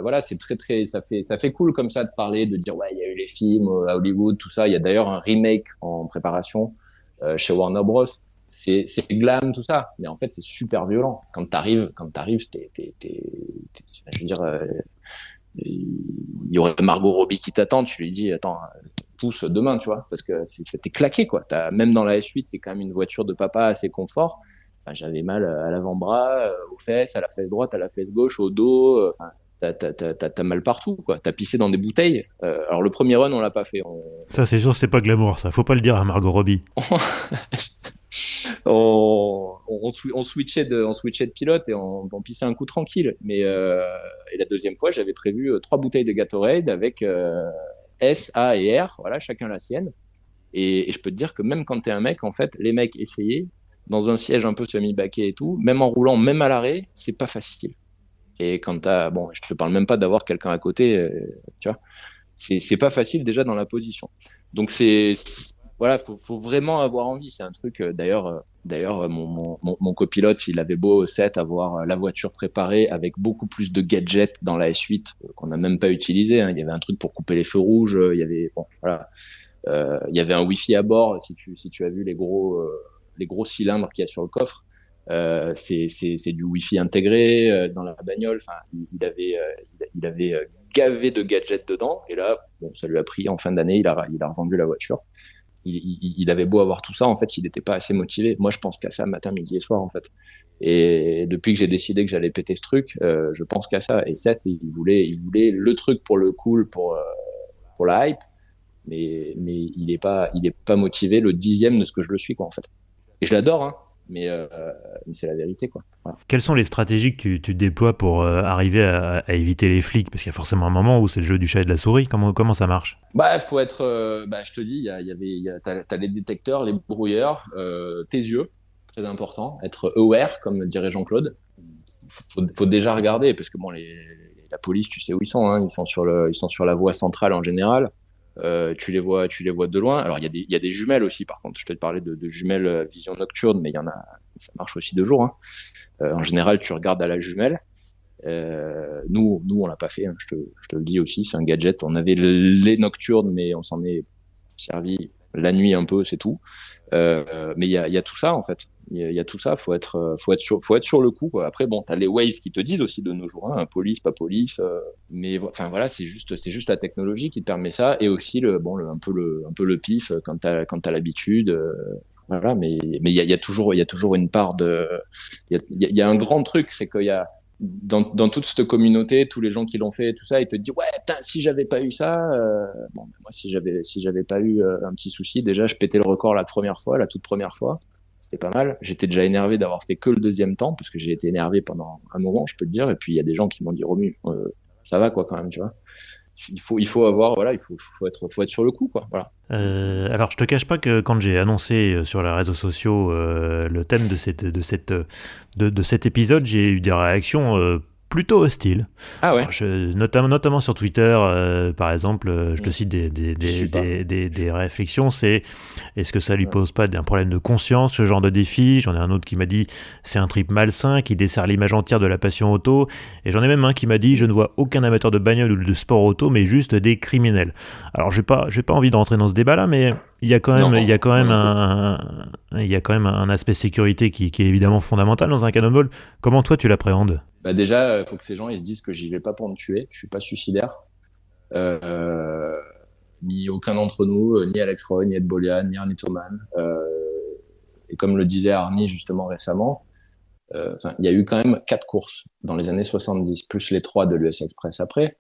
voilà, c'est très, très, ça fait cool comme ça de parler, de dire, ouais, il y a eu les films à Hollywood, tout ça. Il y a d'ailleurs un remake en préparation chez Warner Bros. C'est glam, tout ça, mais en fait, c'est super violent. Quand t'arrives, je veux dire, il y aurait Margot Robbie qui t'attend, tu lui dis, attends, pousse demain, tu vois, parce que c'était claqué, quoi. Même dans la S8, c'est quand même une voiture de papa assez confort. Enfin, j'avais mal à l'avant-bras, aux fesses, à la fesse droite, à la fesse gauche, au dos. Enfin, t'as mal partout, quoi. T'as pissé dans des bouteilles. Alors le premier run, on l'a pas fait. Ça c'est sûr, c'est pas glamour, ça. Faut pas le dire à Margot Robbie. On switchait de pilote et on pissait un coup tranquille. Et la deuxième fois, j'avais prévu 3 bouteilles de Gatorade avec S, A et R, voilà, chacun la sienne. Et je peux te dire que même quand t'es un mec, en fait, les mecs essayaient dans un siège un peu semi-baquet et tout, même en roulant, même à l'arrêt, c'est pas facile. Et quand bon, je te parle même pas d'avoir quelqu'un à côté, tu vois, c'est pas facile déjà dans la position. Donc voilà, faut vraiment avoir envie. C'est un truc, d'ailleurs, mon copilote, il avait beau set avoir la voiture préparée avec beaucoup plus de gadgets dans la S8 qu'on n'a même pas utilisé, hein. Il y avait un truc pour couper les feux rouges, il y avait, bon, voilà, il y avait un Wi-Fi à bord. Si tu as vu les gros cylindres qu'il y a sur le coffre, c'est du Wi-Fi intégré dans la bagnole. Enfin, il avait gavé de gadgets dedans. Et là, bon, ça lui a pris en fin d'année. Il a revendu la voiture. Il avait beau avoir tout ça, en fait, il n'était pas assez motivé. Moi, je pense qu'à ça matin, midi et soir, en fait. Et depuis que j'ai décidé que j'allais péter ce truc, je pense qu'à ça. Et Seth, il voulait le truc pour le cool, pour la hype, mais il est pas motivé le dixième de ce que je le suis, quoi, en fait. Et je l'adore, hein, mais c'est la vérité, quoi. Voilà. Quelles sont les stratégies que tu déploies pour arriver à éviter les flics? Parce qu'il y a forcément un moment où c'est le jeu du chat et de la souris. Comment ça marche? Bah, faut être, je te dis, t'as les détecteurs, les brouilleurs, tes yeux, très important, être aware, comme dirait Jean-Claude. Faut déjà regarder, parce que bon, la police, tu sais où ils sont, hein, ils sont sur la voie centrale en général. Tu les vois de loin. Alors, il y a des jumelles aussi, par contre. Je te parlais de jumelles vision nocturne, mais il y en a, ça marche aussi de jour, hein. En général, tu regardes à la jumelle. Nous, on l'a pas fait, hein, je te le dis aussi, c'est un gadget. On avait les nocturnes, mais on s'en est servi la nuit un peu, c'est tout. Mais il y a tout ça, en fait. Il y a tout ça. Faut être sur le coup, quoi. Après, bon, t'as les Waze qui te disent aussi de nos jours, hein, police, pas police. Mais enfin voilà, c'est juste la technologie qui te permet ça, et aussi un peu le pif quand t'as l'habitude. Voilà, mais il y a toujours une part de. Il y a un grand truc, c'est qu'il y a dans toute cette communauté, tous les gens qui l'ont fait, tout ça, ils te disent, ouais, putain, si j'avais pas eu ça, bon, moi, si j'avais pas eu un petit souci, déjà, je pétais le record la toute première fois. c'était pas mal. J'étais déjà énervé d'avoir fait que le deuxième temps, parce que j'ai été énervé pendant un moment, je peux te dire. Et puis il y a des gens qui m'ont dit, Romu, ça va quoi quand même, tu vois. Il faut avoir, voilà, faut être sur le coup, quoi. Voilà. Alors, je te cache pas que quand j'ai annoncé sur les réseaux sociaux le thème de cet épisode, j'ai eu des réactions plutôt hostiles. Ah ouais, Alors, notamment sur Twitter, par exemple, je te cite je suis pas. des réflexions, c'est est-ce que ça lui Ouais. pose pas un problème de conscience, ce genre de défi? J'en ai un autre qui m'a dit c'est un trip malsain qui dessert l'image entière de la passion auto, et j'en ai même un qui m'a dit je ne vois aucun amateur de bagnole ou de sport auto, mais juste des criminels. Alors j'ai pas envie de rentrer dans ce débat-là, mais Non, il y a quand moi même non plus. il y a quand même un aspect sécurité qui est évidemment fondamental dans un cannonball. Comment toi tu l'appréhendes? Bah déjà, il faut que ces gens ils se disent que j'y vais pas pour me tuer. Je suis pas suicidaire. Euh, Ni aucun d'entre nous, ni Alex Roy, ni Ed Bolian, ni Arnie Toman. Et comme le disait Arnie justement récemment, il y a eu quand même 4 courses dans les années 70, plus les 3 de l'US Express après.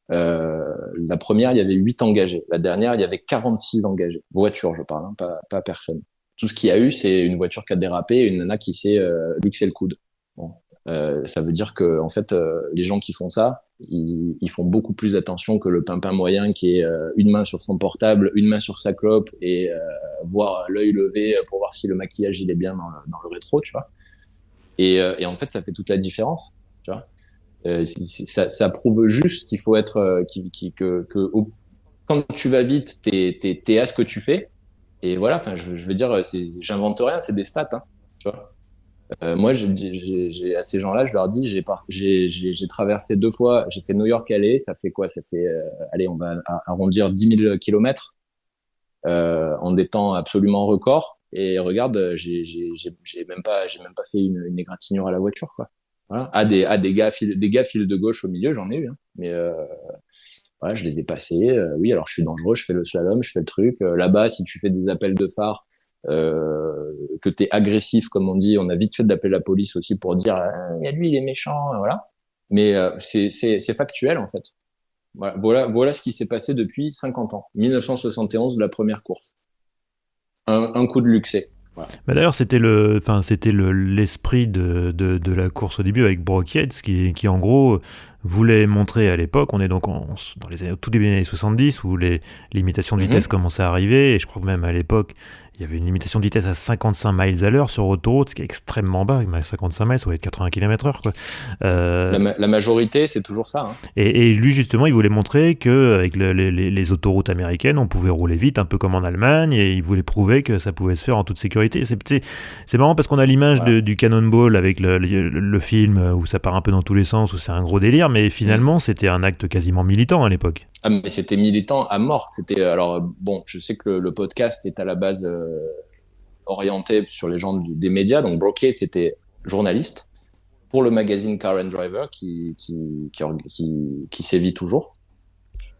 La première, il y avait 8 engagés. La dernière, il y avait 46 engagés. Voiture, je parle, hein, pas personne. Tout ce qu'il y a eu, c'est une voiture qui a dérapé et une nana qui s'est luxé le coude. Bon. Ça veut dire que en fait, les gens qui font ça, ils font beaucoup plus attention que le pimpin moyen qui est une main sur son portable, une main sur sa clope et voir l'œil levé pour voir si le maquillage il est bien dans le rétro, tu vois. Et en fait, ça fait toute la différence, tu vois. Ça prouve juste qu'il faut être, quand tu vas vite, t'es à ce que tu fais. Et voilà, enfin, je veux dire, j'invente rien, c'est des stats, hein, tu vois. Moi, à ces gens-là, je leur dis, j'ai traversé 2 fois, j'ai fait New York-Aller, ça fait quoi? Ça fait, allez, on va arrondir 10 000 kilomètres en des temps absolument records. Et regarde, j'ai même pas fait une égratignure à la voiture, quoi. Voilà. Des gars fil de gauche au milieu, j'en ai eu, hein. Mais voilà, je les ai passés. Oui, alors je suis dangereux, je fais le slalom, je fais le truc. Là-bas, si tu fais des appels de phare, que tu es agressif, comme on dit, on a vite fait d'appeler la police aussi pour dire, il y a lui, il est méchant, voilà. Mais c'est factuel, en fait. Voilà ce qui s'est passé depuis 50 ans. 1971, la première course. Un coup de luxé. Voilà. Bah d'ailleurs, c'était l'esprit de la course au début avec Brock Yates qui en gros voulait montrer à l'époque, on est donc dans les années, au tout début des années 70 où les limitations de vitesse Mhm. commençaient à arriver et je crois que même à l'époque il y avait une limitation de vitesse à 55 miles à l'heure sur autoroute, ce qui est extrêmement bas. 55 miles, ça va être 80 km/h quoi. La, Euh, ma- la majorité, c'est toujours ça, hein. et lui, justement, il voulait montrer qu'avec les autoroutes américaines, on pouvait rouler vite, un peu comme en Allemagne, et il voulait prouver que ça pouvait se faire en toute sécurité. C'est marrant parce qu'on a l'image Voilà. du Cannonball avec le film où ça part un peu dans tous les sens, où c'est un gros délire, mais Mhm. finalement, c'était un acte quasiment militant à l'époque. Ah, mais c'était militant à mort. C'était alors bon, je sais que le podcast est à la base orienté sur les gens des médias. Donc Brocade, c'était journaliste pour le magazine Car and Driver qui sévit toujours.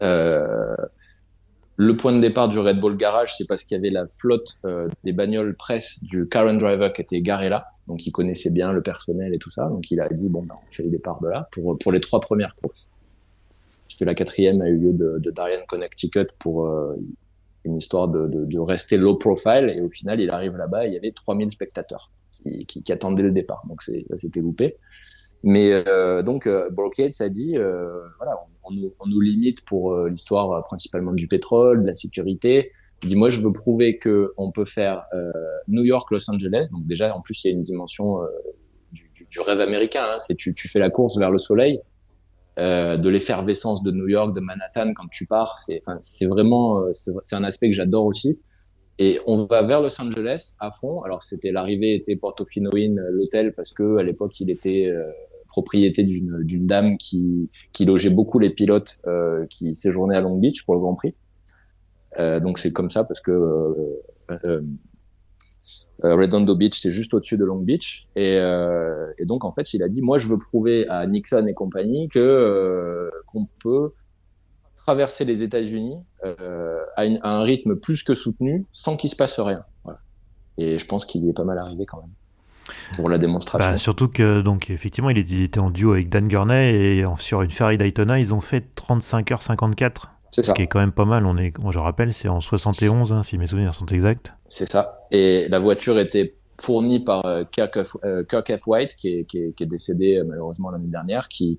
Euh, le point de départ du Red Bull Garage, c'est parce qu'il y avait la flotte des bagnoles presse du Car and Driver qui était garée là. Donc il connaissait bien le personnel et tout ça. Donc il a dit bon, ben, on fait le départ de là pour les 3 premières courses. Puisque la quatrième a eu lieu de Darien, Connecticut pour une histoire de rester low profile. Et au final, il arrive là-bas et il y avait 3000 spectateurs qui attendaient le départ. Donc ça s'était loupé. Mais donc, Brocade, ça dit, voilà, on nous limite pour l'histoire principalement du pétrole, de la sécurité. Il dit, moi, je veux prouver que on peut faire New York, Los Angeles. Donc déjà, en plus, il y a une dimension du rêve américain, hein. C'est tu fais la course vers le soleil, de l'effervescence de New York, de Manhattan quand tu pars. C'est vraiment, c'est un aspect que j'adore aussi. Et on va vers Los Angeles à fond. Alors c'était l'arrivée était Portofino Inn, l'hôtel, parce que à l'époque il était propriété d'une dame qui logeait beaucoup les pilotes qui séjournaient à Long Beach pour le Grand Prix. Donc c'est comme ça parce que euh, Redondo Beach c'est juste au-dessus de Long Beach et donc en fait il a dit moi je veux prouver à Nixon et compagnie que qu'on peut traverser les États-Unis à un rythme plus que soutenu sans qu'il se passe rien. Voilà. Et je pense qu'il y est pas mal arrivé quand même pour la Bah, démonstration. surtout que, donc, effectivement, il était en duo avec Dan Gurney et sur une Ferrari Daytona, ils ont fait 35h54. C'est Ce qui est ça. quand même pas mal. Je rappelle, c'est en 71, hein, si mes souvenirs sont exacts. C'est ça. Et la voiture était fournie par Kirk F. White, qui est décédé malheureusement l'année dernière, qui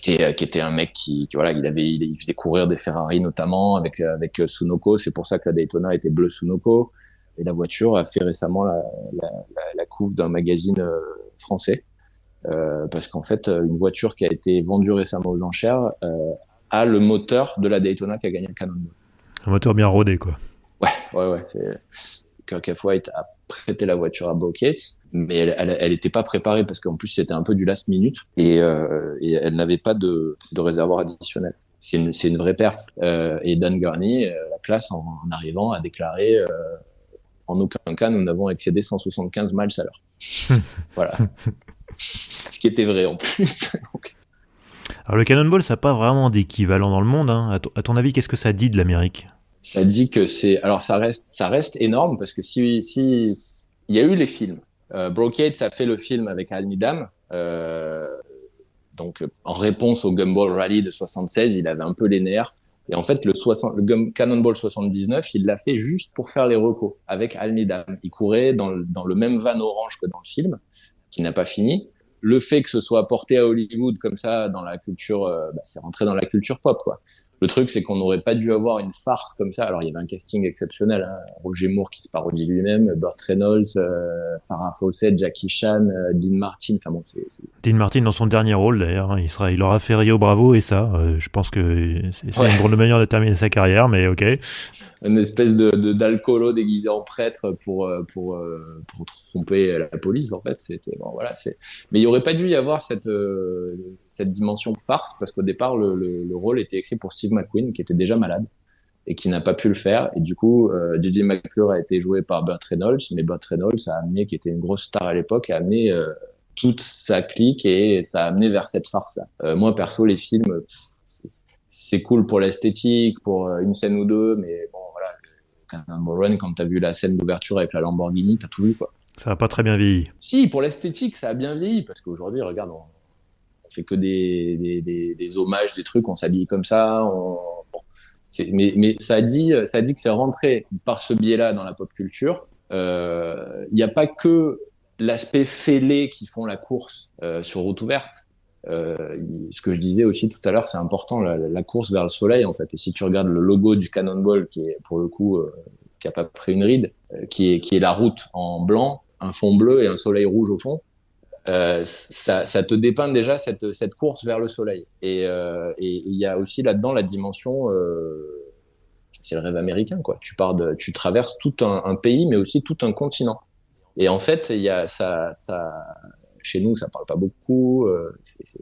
était un mec voilà, il faisait courir des Ferrari notamment avec Sunoco. C'est pour ça que la Daytona était bleu Sunoco. Et la voiture a fait récemment la couve d'un magazine français. Parce qu'en fait, une voiture qui a été vendue récemment aux enchères a le moteur de la Daytona qui a gagné le Cannonball. Un moteur bien rodé, quoi. Ouais. Kirk F. White a prêté la voiture à Bo Cates, mais elle était pas préparée parce qu'en plus c'était un peu du last minute et elle n'avait pas de réservoir additionnel. C'est une vraie perte. Et Dan Gurney, la classe en arrivant, a déclaré en aucun cas nous n'avons excédé 175 miles à l'heure. Voilà. Ce qui était vrai en plus. Donc, Alors le Cannonball, ça n'a pas vraiment d'équivalent dans le monde, hein. À ton avis, qu'est-ce que ça dit de l'Amérique? ça dit que c'est. Alors ça reste énorme parce que si il y a eu les films. Brocade, ça fait le film avec Al Needham. Donc en réponse au Gumball Rally de 76, il avait un peu les nerfs. Et en fait, Cannonball 79, il l'a fait juste pour faire les recos avec Al Needham. Il courait dans le même van orange que dans le film, qui n'a pas fini. Le fait que ce soit porté à Hollywood comme ça, dans la culture, c'est rentré dans la culture pop, quoi. Le truc, c'est qu'on n'aurait pas dû avoir une farce comme ça. Alors, il y avait un casting exceptionnel, hein. Roger Moore qui se parodie lui-même, Burt Reynolds, Farrah Fawcett, Jackie Chan, Dean Martin. Enfin bon, Dean Martin dans son dernier rôle d'ailleurs, hein, il aura fait Rio Bravo et ça, je pense que c'est ouais, une drôle de manière de terminer sa carrière, mais ok. une espèce d'alcoolo déguisé en prêtre pour tromper la police, en fait. C'était, bon, voilà, mais il n'y aurait pas dû y avoir cette dimension farce parce qu'au départ, le rôle était écrit pour Steve McQueen, qui était déjà malade et qui n'a pas pu le faire. Et du coup, DJ McClure a été joué par Burt Reynolds, mais Burt Reynolds a amené, qui était une grosse star à l'époque, a amené toute sa clique et ça a amené vers cette farce-là. Moi, perso, les films, c'est cool pour l'esthétique, pour une scène ou deux, mais bon, voilà, Cannonball Run, quand t'as vu la scène d'ouverture avec la Lamborghini, t'as tout vu, quoi. Ça n'a pas très bien vieilli. Si, pour l'esthétique, ça a bien vieilli, parce qu'aujourd'hui, regarde, on fait que des hommages, des trucs, on s'habille comme ça, bon, mais ça dit que c'est rentré par ce biais-là dans la pop culture. Il n'y a pas que l'aspect fêlé qui font la course sur route ouverte. Ce que je disais aussi tout à l'heure, c'est important, la course vers le soleil, en fait. Et si tu regardes le logo du Cannonball, qui est pour le coup, qui a pas pris une ride, qui est la route en blanc, un fond bleu et un soleil rouge au fond, ça te dépeint déjà cette course vers le soleil. Et il y a aussi là-dedans la dimension, c'est le rêve américain, quoi. Tu traverses tout un pays, mais aussi tout un continent. Et en fait, il y a chez nous, ça parle pas beaucoup.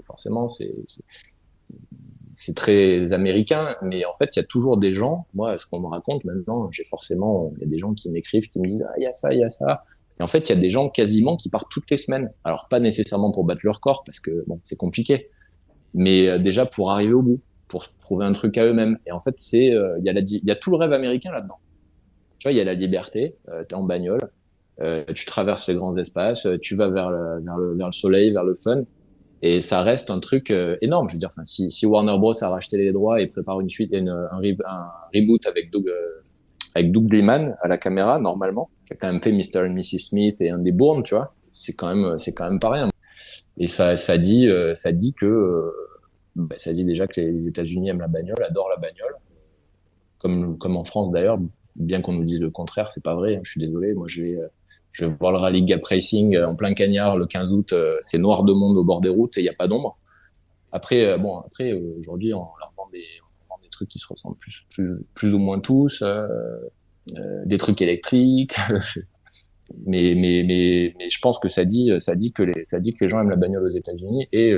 Forcément, c'est très américain, mais en fait, il y a toujours des gens. Moi, ce qu'on me raconte maintenant, il y a des gens qui m'écrivent, qui me disent, ah, il y a ça, il y a ça. Et en fait, il y a des gens quasiment qui partent toutes les semaines. Alors, pas nécessairement pour battre leur corps, parce que bon, c'est compliqué, mais déjà pour arriver au bout, pour trouver un truc à eux-mêmes. Et en fait, il y a tout le rêve américain là-dedans. Tu vois, il y a la liberté, t'es en bagnole, tu traverses les grands espaces, tu vas vers le soleil, vers le fun. Et ça reste un truc énorme. Je veux dire, enfin, si Warner Bros a racheté les droits et prépare une suite, un reboot avec Doug Liman à la caméra, normalement, qui a quand même fait Mr. and Mrs. Smith et Andy Bourne, tu vois, c'est quand même pas rien. Et ça dit que, ça dit déjà que les États-Unis aiment la bagnole, adorent la bagnole, comme en France d'ailleurs. Bien qu'on nous dise le contraire, c'est pas vrai, hein, je suis désolé. Moi, je vais voir le rallye Gap Racing en plein cagnard le 15 août. C'est noir de monde au bord des routes et il n'y a pas d'ombre. Après, aujourd'hui, on vend des trucs qui se ressemblent plus ou moins tous, des trucs électriques. mais je pense que ça dit que les gens aiment la bagnole aux États-Unis et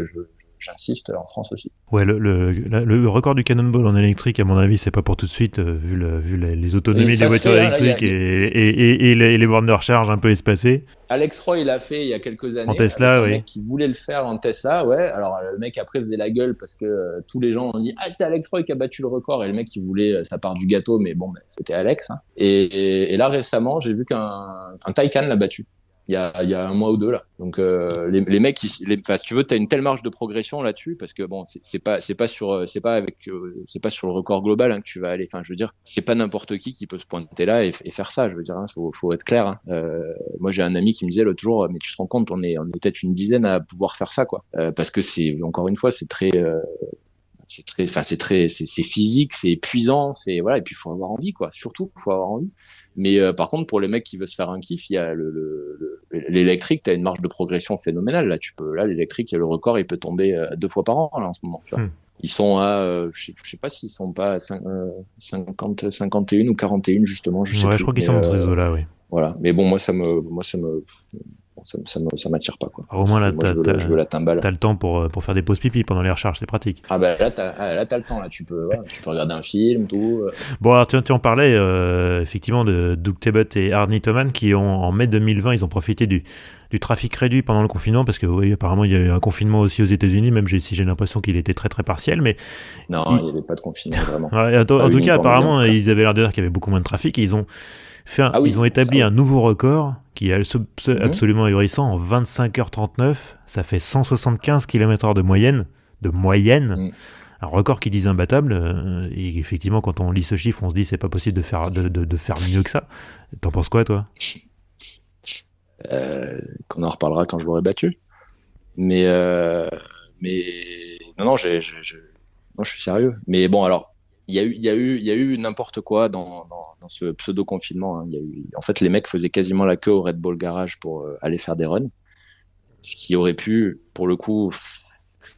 j'insiste en France aussi. Ouais, le record du Cannonball en électrique, à mon avis, c'est pas pour tout de suite, vu les autonomies des voitures électriques et les bornes de recharge un peu espacées. Alex Roy l'a fait il y a quelques années En Tesla, avec un oui. mec qui voulait le faire en Tesla, ouais. Alors le mec après faisait la gueule parce que tous les gens ont dit ah c'est Alex Roy qui a battu le record et le mec il voulait sa part du gâteau mais bon c'était Alex. Hein. Et là récemment j'ai vu qu'un Taycan l'a battu. il y a un mois ou deux là. Donc les mecs, enfin, si tu veux, t'as une telle marge de progression là-dessus parce que bon, c'est pas sur le record global hein, que tu vas aller. Enfin, je veux dire, c'est pas n'importe qui peut se pointer là et faire ça. Je veux dire, hein, faut être clair. Hein. Moi, j'ai un ami qui me disait l'autre jour, mais tu te rends compte, on est peut-être une dizaine à pouvoir faire ça, quoi. Parce que c'est encore une fois, c'est physique, c'est épuisant, c'est voilà, et puis il faut avoir envie, quoi. Surtout, il faut avoir envie. Mais par contre, pour les mecs qui veulent se faire un kiff, il y a l'électrique, t'as une marge de progression phénoménale. Là, l'électrique, le record, il peut tomber 2 fois par an là en ce moment. Tu vois. Ils sont à, je sais pas s'ils sont pas à 50, 51 ou 41 justement, je sais Ouais, je plus. crois qu'ils Mais sont dans ces eaux-là, oui. voilà. Mais bon, ça m'attire pas, quoi. Alors, au moins, là, Moi, je veux la timbale. t'as le temps pour faire des pauses pipi pendant les recharges, c'est pratique. Ah bah là, t'as le temps, là. Tu peux regarder un film, tout. Bon, alors tu en parlais effectivement de Doug Tebbutt et Arnie Toman qui en mai 2020, ils ont profité du trafic réduit pendant le confinement parce que oui, apparemment il y a eu un confinement aussi aux États-Unis, même si j'ai l'impression qu'il était très très partiel, mais Non, il n'y avait pas de confinement, vraiment. ouais, Pas en tout cas, uniquement en médias, en apparemment, tout cas. ils avaient l'air de dire qu'il y avait beaucoup moins de trafic et Ah ils ont oui, ça établi oui. un nouveau record qui est Mhm. absolument ahurissant en 25h39. Ça fait 175 km/h de moyenne. Mhm. Un record qui disent imbattable. Et effectivement, quand on lit ce chiffre, on se dit c'est pas possible de faire mieux que ça. T'en penses quoi, toi? Qu'on en reparlera quand je l'aurai battu. Mais, euh, mais non, non, non, je suis sérieux. Mais bon, alors, il y a eu n'importe quoi dans ce pseudo-confinement. Hein. En fait, les mecs faisaient quasiment la queue au Red Bull Garage pour aller faire des runs. Ce qui aurait pu, pour le coup,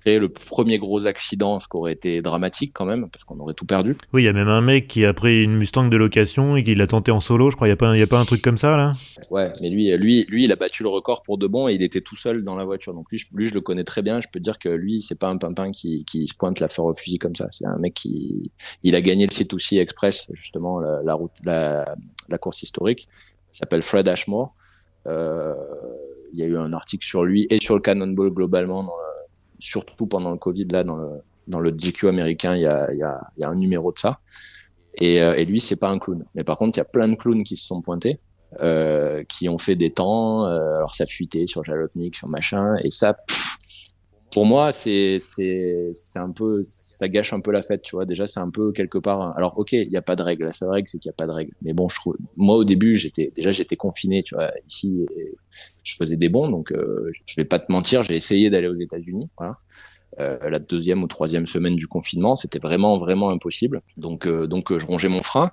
créer le premier gros accident, ce qui aurait été dramatique quand même, parce qu'on aurait tout perdu. Oui, il y a même un mec qui a pris une Mustang de location et qui l'a tenté en solo, je crois. Il y a pas un truc comme ça, là? Ouais, mais il a battu le record pour de bon et il était tout seul dans la voiture. Donc lui, je le connais très bien. Je peux te dire que lui, c'est pas un pimpin qui se pointe la fleur au fusil comme ça. C'est un mec il a gagné le C2C Express, justement, la course historique. Il s'appelle Fred Ashmore. Euh, il y a eu un article sur lui et sur le Cannonball globalement, surtout pendant le Covid, là, dans le GQ américain, il y a un numéro de ça. Et lui, c'est pas un clown. Mais par contre, il y a plein de clowns qui se sont pointés, qui ont fait des temps. Alors ça fuitait sur Jalopnik, sur machin. Et ça, pour moi, c'est un peu, ça gâche un peu la fête, tu vois. Déjà, c'est un peu quelque part. Alors, ok, il y a pas de règle. La seule règle, c'est qu'il y a pas de règle. Mais bon, je trouve, moi au début, j'étais confiné, tu vois. Ici, je faisais des bons, donc je vais pas te mentir, j'ai essayé d'aller aux États-Unis, voilà. La deuxième ou troisième semaine du confinement, c'était vraiment vraiment impossible. Donc je rongeais mon frein.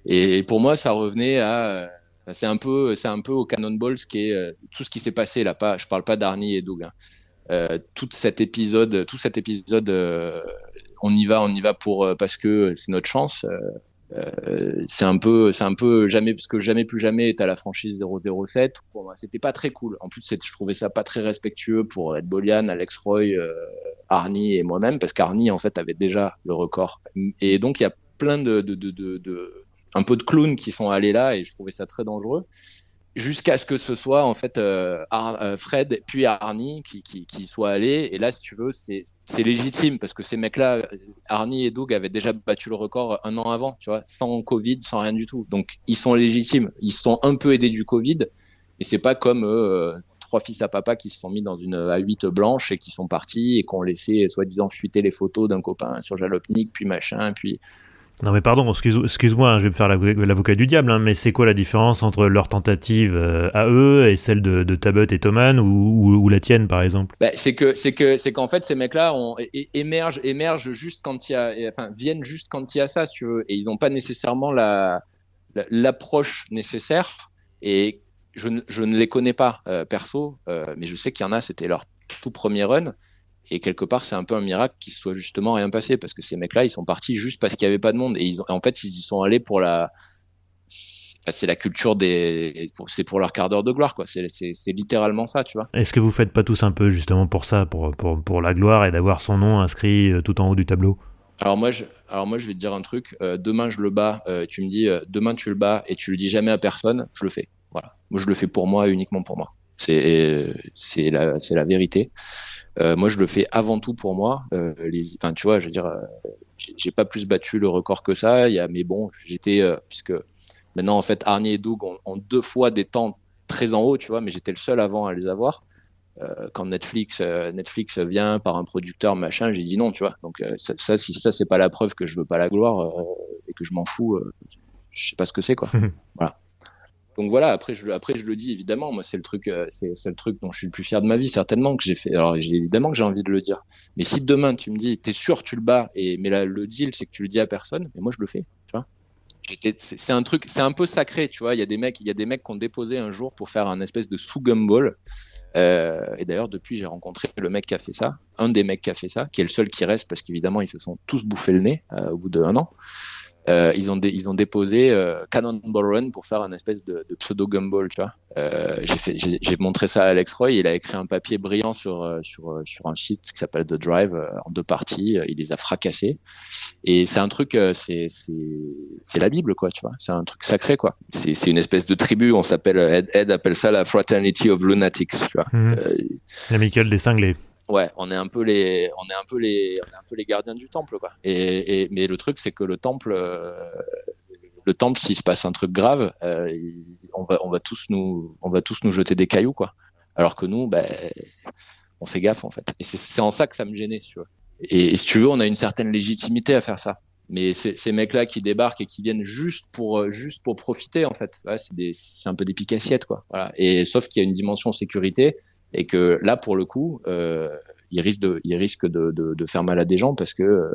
Et pour moi, ça revenait à c'est un peu au Cannonball ce qui est tout ce qui s'est passé là. Pas, je parle pas d'Arnie et Doug. Hein. Tout cet épisode, on y va pour parce que c'est notre chance. C'est un peu jamais, parce que jamais plus jamais t'as la franchise 007. Pour moi, c'était pas très cool. En plus, je trouvais ça pas très respectueux pour Ed Bolian, Alex Roy, Arnie et moi-même, parce qu'Arnie, en fait, avait déjà le record. Et donc, il y a plein un peu de clowns qui sont allés là, et je trouvais ça très dangereux jusqu'à ce que ce soit en fait Fred puis Arnie qui soient allés. Et là, si tu veux, c'est légitime parce que ces mecs-là, Arnie et Doug avaient déjà battu le record un an avant, tu vois, sans Covid, sans rien du tout. Donc ils sont légitimes. Ils se sont un peu aidés du Covid, et c'est pas comme trois fils à papa qui se sont mis dans une A8 blanche et qui sont partis et qui ont laissé soi-disant fuiter les photos d'un copain sur Jalopnik, puis machin, puis Non mais pardon, excuse-moi, hein, je vais me faire l'avocat du diable, hein, mais c'est quoi la différence entre leur tentative à eux et celle de Tabut et Thoman ou la tienne par exemple? bah, c'est qu'en fait ces mecs-là émergent juste quand il y a, enfin viennent juste quand il y a ça, si tu veux, et ils n'ont pas nécessairement l'approche nécessaire. Et je ne les connais pas perso, mais je sais qu'il y en a, c'était leur tout premier run. Et quelque part, c'est un peu un miracle qu'il se soit justement rien passé parce que ces mecs-là, ils sont partis juste parce qu'il n'y avait pas de monde. En fait, ils y sont allés pour c'est la culture c'est pour leur quart d'heure de gloire, quoi. C'est littéralement ça, tu vois. Est-ce que vous faites pas tous un peu justement pour ça, pour la gloire et d'avoir son nom inscrit tout en haut du tableau? Alors moi, je vais te dire un truc. Demain, je le bats. Tu me dis, demain, tu le bats et tu le dis jamais à personne. Je le fais. Voilà. Moi, je le fais pour moi, uniquement pour moi. C'est la vérité. Moi, je le fais avant tout pour moi. Enfin, tu vois, je veux dire, j'ai pas plus battu le record que ça. Mais bon, puisque maintenant, en fait, Arnie et Doug ont deux fois des temps très en haut, tu vois, mais j'étais le seul avant à les avoir. Quand Netflix vient par un producteur machin, j'ai dit non, tu vois. Donc si ça c'est pas la preuve que je veux pas la gloire et que je m'en fous, je sais pas ce que c'est quoi. Voilà. Donc voilà, après je le dis évidemment, moi c'est le truc c'est le truc dont je suis le plus fier de ma vie certainement que j'ai fait. Alors évidemment que j'ai envie de le dire. Mais si demain tu me dis t'es sûr tu le bats mais là le deal c'est que tu le dis à personne, mais moi je le fais, tu vois. C'est un truc, c'est un peu sacré, tu vois. Il y a des mecs qui ont déposé un jour pour faire un espèce de sous gumball. Et d'ailleurs, depuis, j'ai rencontré le mec qui a fait ça, un des mecs qui a fait ça, qui est le seul qui reste parce qu'évidemment, ils se sont tous bouffés le nez au bout d'un an. Ils ont déposé Cannonball Run pour faire un espèce de pseudo gumball, tu vois. J'ai montré ça à Alex Roy, il a écrit un papier brillant sur un site qui s'appelle The Drive en 2 parties. Il les a fracassés. Et c'est un truc, c'est la Bible, quoi, tu vois. C'est un truc sacré, quoi. C'est une espèce de tribu. On s'appelle Ed appelle ça la Fraternity of Lunatics, tu vois. L'amicale des cinglés. Ouais, on est un peu les gardiens du temple, quoi. Mais le truc, c'est que le temple, s'il se passe un truc grave, on va tous nous jeter des cailloux, quoi. Alors que nous, on fait gaffe, en fait. Et c'est en ça que ça me gênait, tu vois. Et si tu veux, on a une certaine légitimité à faire ça. Mais ces mecs-là qui débarquent et qui viennent juste pour profiter, en fait, ouais, c'est un peu des piques-assiettes, quoi. Voilà. Et sauf qu'il y a une dimension sécurité et que là, pour le coup, ils risquent de faire mal à des gens parce que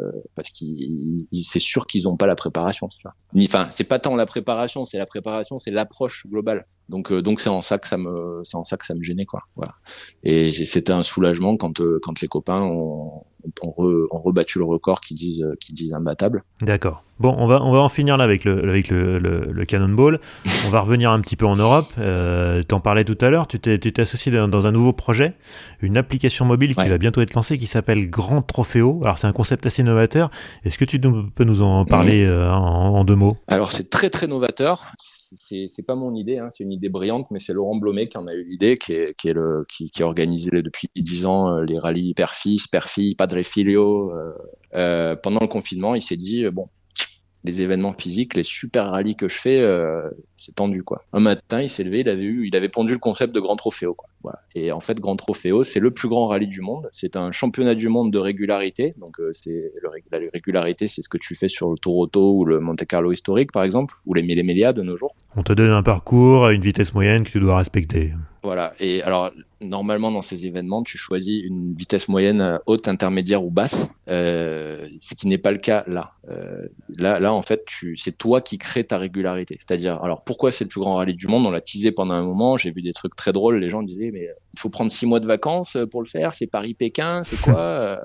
c'est sûr qu'ils n'ont pas la préparation. Enfin, c'est pas tant la préparation, c'est l'approche globale. Donc c'est en ça que ça me gênait, quoi. Voilà. Et c'était un soulagement quand les copains ont rebattu le record qui disent imbattable. D'accord. Bon, on va en finir là avec le Cannonball. On va revenir un petit peu en Europe. T'en parlais tout à l'heure. Tu t'es associé dans un nouveau projet, une application mobile qui va bientôt être lancée, qui s'appelle Grand Trofeo. Alors c'est un concept assez novateur. Est-ce que tu peux nous en parler en 2 mots? Alors c'est très très novateur. C'est pas mon idée, hein. C'est une idée brillante, mais c'est Laurent Blomet qui en a eu l'idée, qui a organisé depuis 10 ans les rallyes père-fils, père-fille, padre filio. Pendant le confinement, il s'est dit bon, les événements physiques, les super rallyes que je fais, c'est tendu, quoi. Un matin, il s'est levé, il avait pondu le concept de Grand Trofeo, quoi. Voilà. Et en fait, Grand Trofeo, c'est le plus grand rallye du monde. C'est un championnat du monde de régularité. Donc, la régularité, c'est ce que tu fais sur le Tour Auto ou le Monte Carlo historique, par exemple, ou les Mille Miglia de nos jours. On te donne un parcours à une vitesse moyenne que tu dois respecter. Voilà. Et alors, normalement, dans ces événements, tu choisis une vitesse moyenne haute, intermédiaire ou basse, ce qui n'est pas le cas là. Là, en fait, c'est toi qui crées ta régularité. C'est-à-dire, alors, pourquoi c'est le plus grand rallye du monde? On l'a teasé pendant un moment. J'ai vu des trucs très drôles. Les gens disaient, mais il faut prendre 6 mois de vacances pour le faire. C'est Paris-Pékin, c'est quoi?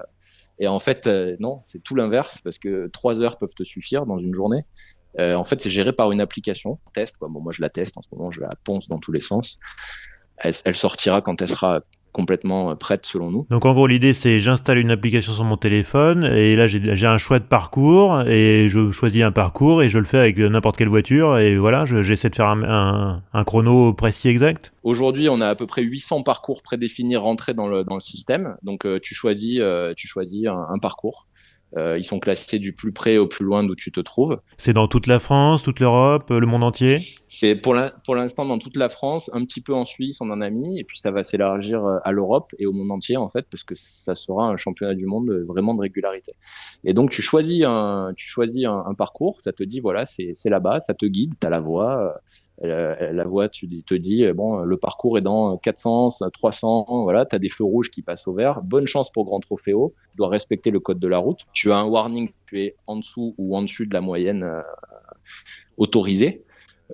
Et en fait, non, c'est tout l'inverse, parce que 3 heures peuvent te suffire dans une journée. En fait, c'est géré par une application. Test, quoi. Bon, moi, je la teste en ce moment. Je la ponce dans tous les sens. Elle sortira quand elle sera complètement prête, selon nous. Donc en gros, l'idée, c'est j'installe une application sur mon téléphone et là, j'ai un choix de parcours et je choisis un parcours et je le fais avec n'importe quelle voiture et voilà, j'essaie de faire un chrono précis exact. Aujourd'hui, on a à peu près 800 parcours prédéfinis rentrés dans le système. Donc, tu choisis un parcours. Ils sont classés du plus près au plus loin d'où tu te trouves. C'est dans toute la France, toute l'Europe, le monde entier? C'est pour l'instant dans toute la France, un petit peu en Suisse, on en a mis, et puis ça va s'élargir à l'Europe et au monde entier, en fait, parce que ça sera un championnat du monde vraiment de régularité. Et donc tu choisis un parcours, ça te dit voilà, c'est là-bas, ça te guide, t'as la voix. La voix te dit bon, le parcours est dans 400, 300, voilà, tu as des feux rouges qui passent au vert. Bonne chance pour Grand Trofeo, tu dois respecter le code de la route. Tu as un warning, tu es en dessous ou en dessus de la moyenne autorisée.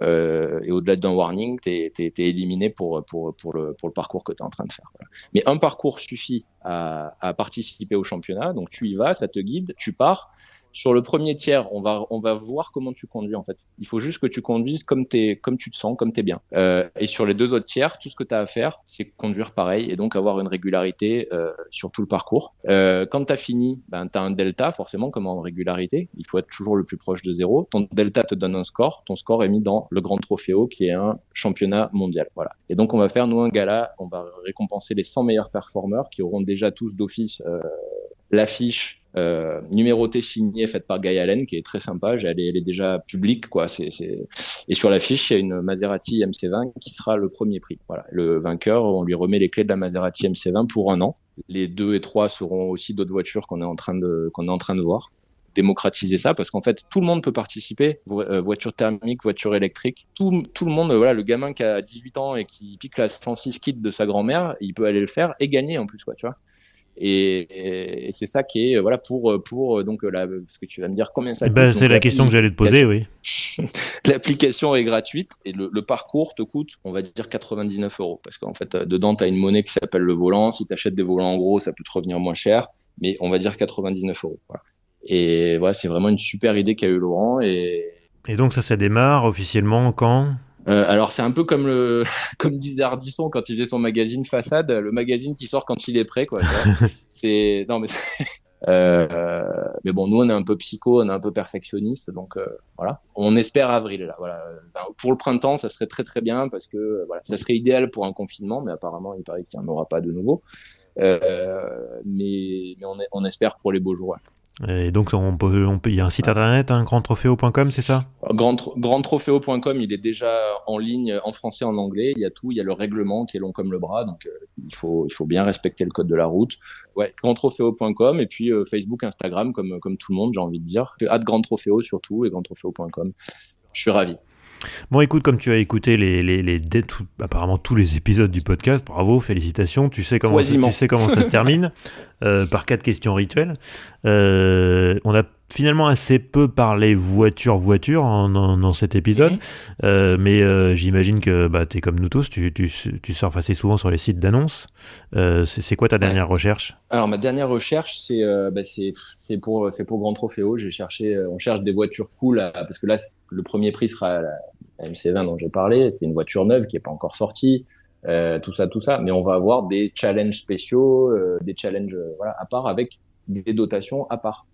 Et au-delà d'un warning, tu es éliminé pour le parcours que tu es en train de faire. Voilà. Mais un parcours suffit à participer au championnat. Donc tu y vas, ça te guide, tu pars. Sur le premier tiers, on va voir comment tu conduis, en fait. Il faut juste que tu conduises comme tu te sens, comme tu es bien. Et sur les 2 autres tiers, tout ce que tu as à faire, c'est conduire pareil et donc avoir une régularité sur tout le parcours. Quand tu as fini, tu as un delta, forcément, comme en régularité. Il faut être toujours le plus proche de 0. Ton delta te donne un score. Ton score est mis dans le Grand Trofeo, qui est un championnat mondial. Voilà. Et donc, on va faire, nous, un gala. On va récompenser les 100 meilleurs performeurs qui auront déjà tous d'office l'affiche numérotée, signée, faite par Guy Allen, qui est très sympa. Elle est déjà publique, quoi. Et sur l'affiche, il y a une Maserati MC20 qui sera le premier prix. Voilà. Le vainqueur, on lui remet les clés de la Maserati MC20 pour 1 an. Les 2 et 3 seront aussi d'autres voitures qu'on est en train de voir. Démocratiser ça, parce qu'en fait, tout le monde peut participer. Voiture thermique, voiture électrique. Tout le monde, voilà, le gamin qui a 18 ans et qui pique la 106 kit de sa grand-mère, il peut aller le faire et gagner en plus, quoi, tu vois. Et c'est ça qui est, voilà, pour donc parce que tu vas me dire combien ça coûte. C'est la question que j'allais te poser, oui. L'application est gratuite et le parcours te coûte, on va dire, 99 €. Parce qu'en fait, dedans, tu as une monnaie qui s'appelle le volant. Si tu achètes des volants en gros, ça peut te revenir moins cher, mais on va dire 99 €. Voilà. Et voilà, c'est vraiment une super idée qu'a eu Laurent. Et donc ça démarre officiellement quand ? Alors c'est un peu comme comme disait Ardisson quand il faisait son magazine Façade, le magazine qui sort quand il est prêt, quoi. Non mais mais bon, nous on est un peu psycho, on est un peu perfectionniste, donc voilà. On espère avril là. Voilà. Pour le printemps, ça serait très très bien parce que voilà, ça serait idéal pour un confinement, mais apparemment il paraît qu'il n'y en aura pas de nouveau. Mais on espère pour les beaux jours. Ouais. Et donc il y a un site internet, grandtrophéo.com, c'est ça ? Grandtrophéo.com, il est déjà en ligne en français, en anglais. Il y a tout, il y a le règlement qui est long comme le bras, donc il faut bien respecter le code de la route. Ouais, grandtrophéo.com et puis Facebook, Instagram, comme tout le monde, j'ai envie de dire. @grandtrophéo surtout et grandtrophéo.com. Je suis ravi. Bon, écoute, comme tu as écouté apparemment tous les épisodes du podcast, bravo, félicitations, tu sais comment ça se termine, par 4 questions rituelles. On a finalement assez peu parlé voiture dans cet épisode, mais j'imagine que t'es comme nous tous, tu surfes assez souvent sur les sites d'annonces. C'est quoi ta dernière recherche ? Alors ma dernière recherche, c'est pour Grandtrophéo. On cherche des voitures cool, parce que là le premier prix sera la MC20 dont j'ai parlé. C'est une voiture neuve qui est pas encore sortie, tout ça. Mais on va avoir des challenges spéciaux, des challenges à part, avec des dotations à part.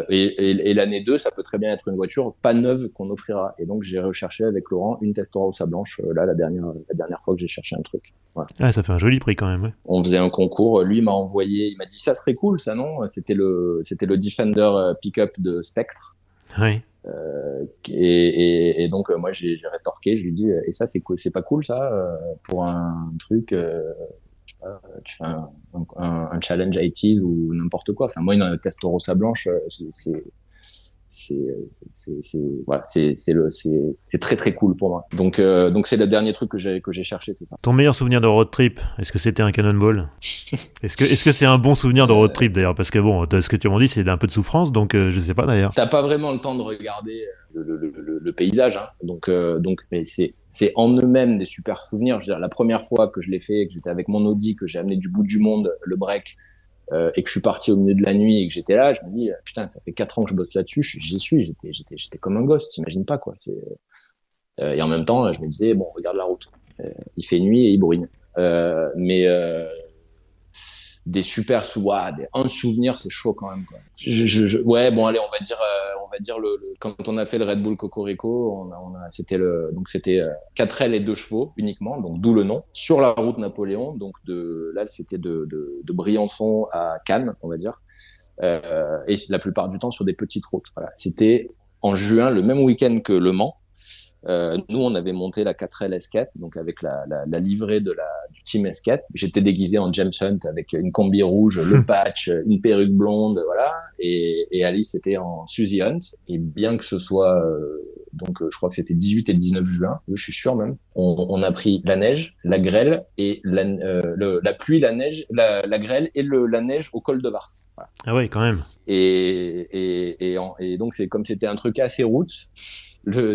Et l'année 2, ça peut très bien être une voiture pas neuve qu'on offrira. Et donc, j'ai recherché avec Laurent une Testarossa blanche, la dernière fois que j'ai cherché un truc. Voilà. Ah, ça fait un joli prix quand même, ouais. On faisait un concours. Lui il m'a dit, ça serait cool, ça, non? C'était le Defender Pickup de Spectre. Oui. Et donc, moi, j'ai rétorqué, je lui dis, et ça, c'est cool, c'est pas cool, ça, pour un truc, tu fais un challenge 80s ou n'importe quoi. Enfin, moi, une Testarossa blanche, c'est très très cool pour moi. Donc c'est le dernier truc que j'ai cherché, c'est ça. Ton meilleur souvenir de road trip, est-ce que c'était un Cannonball ? Est-ce que c'est un bon souvenir de road trip d'ailleurs ? Parce que bon, ce que tu m'as dit, c'est un peu de souffrance, donc je sais pas d'ailleurs. T'as pas vraiment le temps de regarder le paysage, hein. Donc mais c'est en eux-mêmes des super souvenirs. Je veux dire, la première fois que je l'ai fait, que j'étais avec mon Audi, que j'ai amené du bout du monde le break, et que je suis parti au milieu de la nuit et que j'étais là, je me dis, putain, ça fait 4 ans que je bosse là-dessus, j'étais comme un gosse, t'imagines pas, quoi. Et en même temps, je me disais, bon, regarde la route. Il fait nuit et il brune. Mais des super un souvenir, c'est chaud quand même, quoi. Ouais, bon, allez, on va dire quand on a fait le Red Bull Cocorico, c'était 4L et 2 chevaux uniquement, donc d'où le nom, sur la route Napoléon, donc là, c'était de Briançon à Cannes, on va dire, et la plupart du temps sur des petites routes. Voilà. C'était en juin, le même week-end que Le Mans. Nous, on avait monté la 4L Escape, donc avec la livrée du team Escape. J'étais déguisé en James Hunt avec une combi rouge, le patch, une perruque blonde, voilà. Et Alice était en Suzy Hunt. Et bien que ce soit, je crois que c'était 18 et 19 juin, oui, je suis sûr même, on a pris la neige, la grêle et la pluie, la neige, la grêle et la neige au col de Vars. Voilà. Ah ouais, quand même. Et donc comme c'était un truc assez route,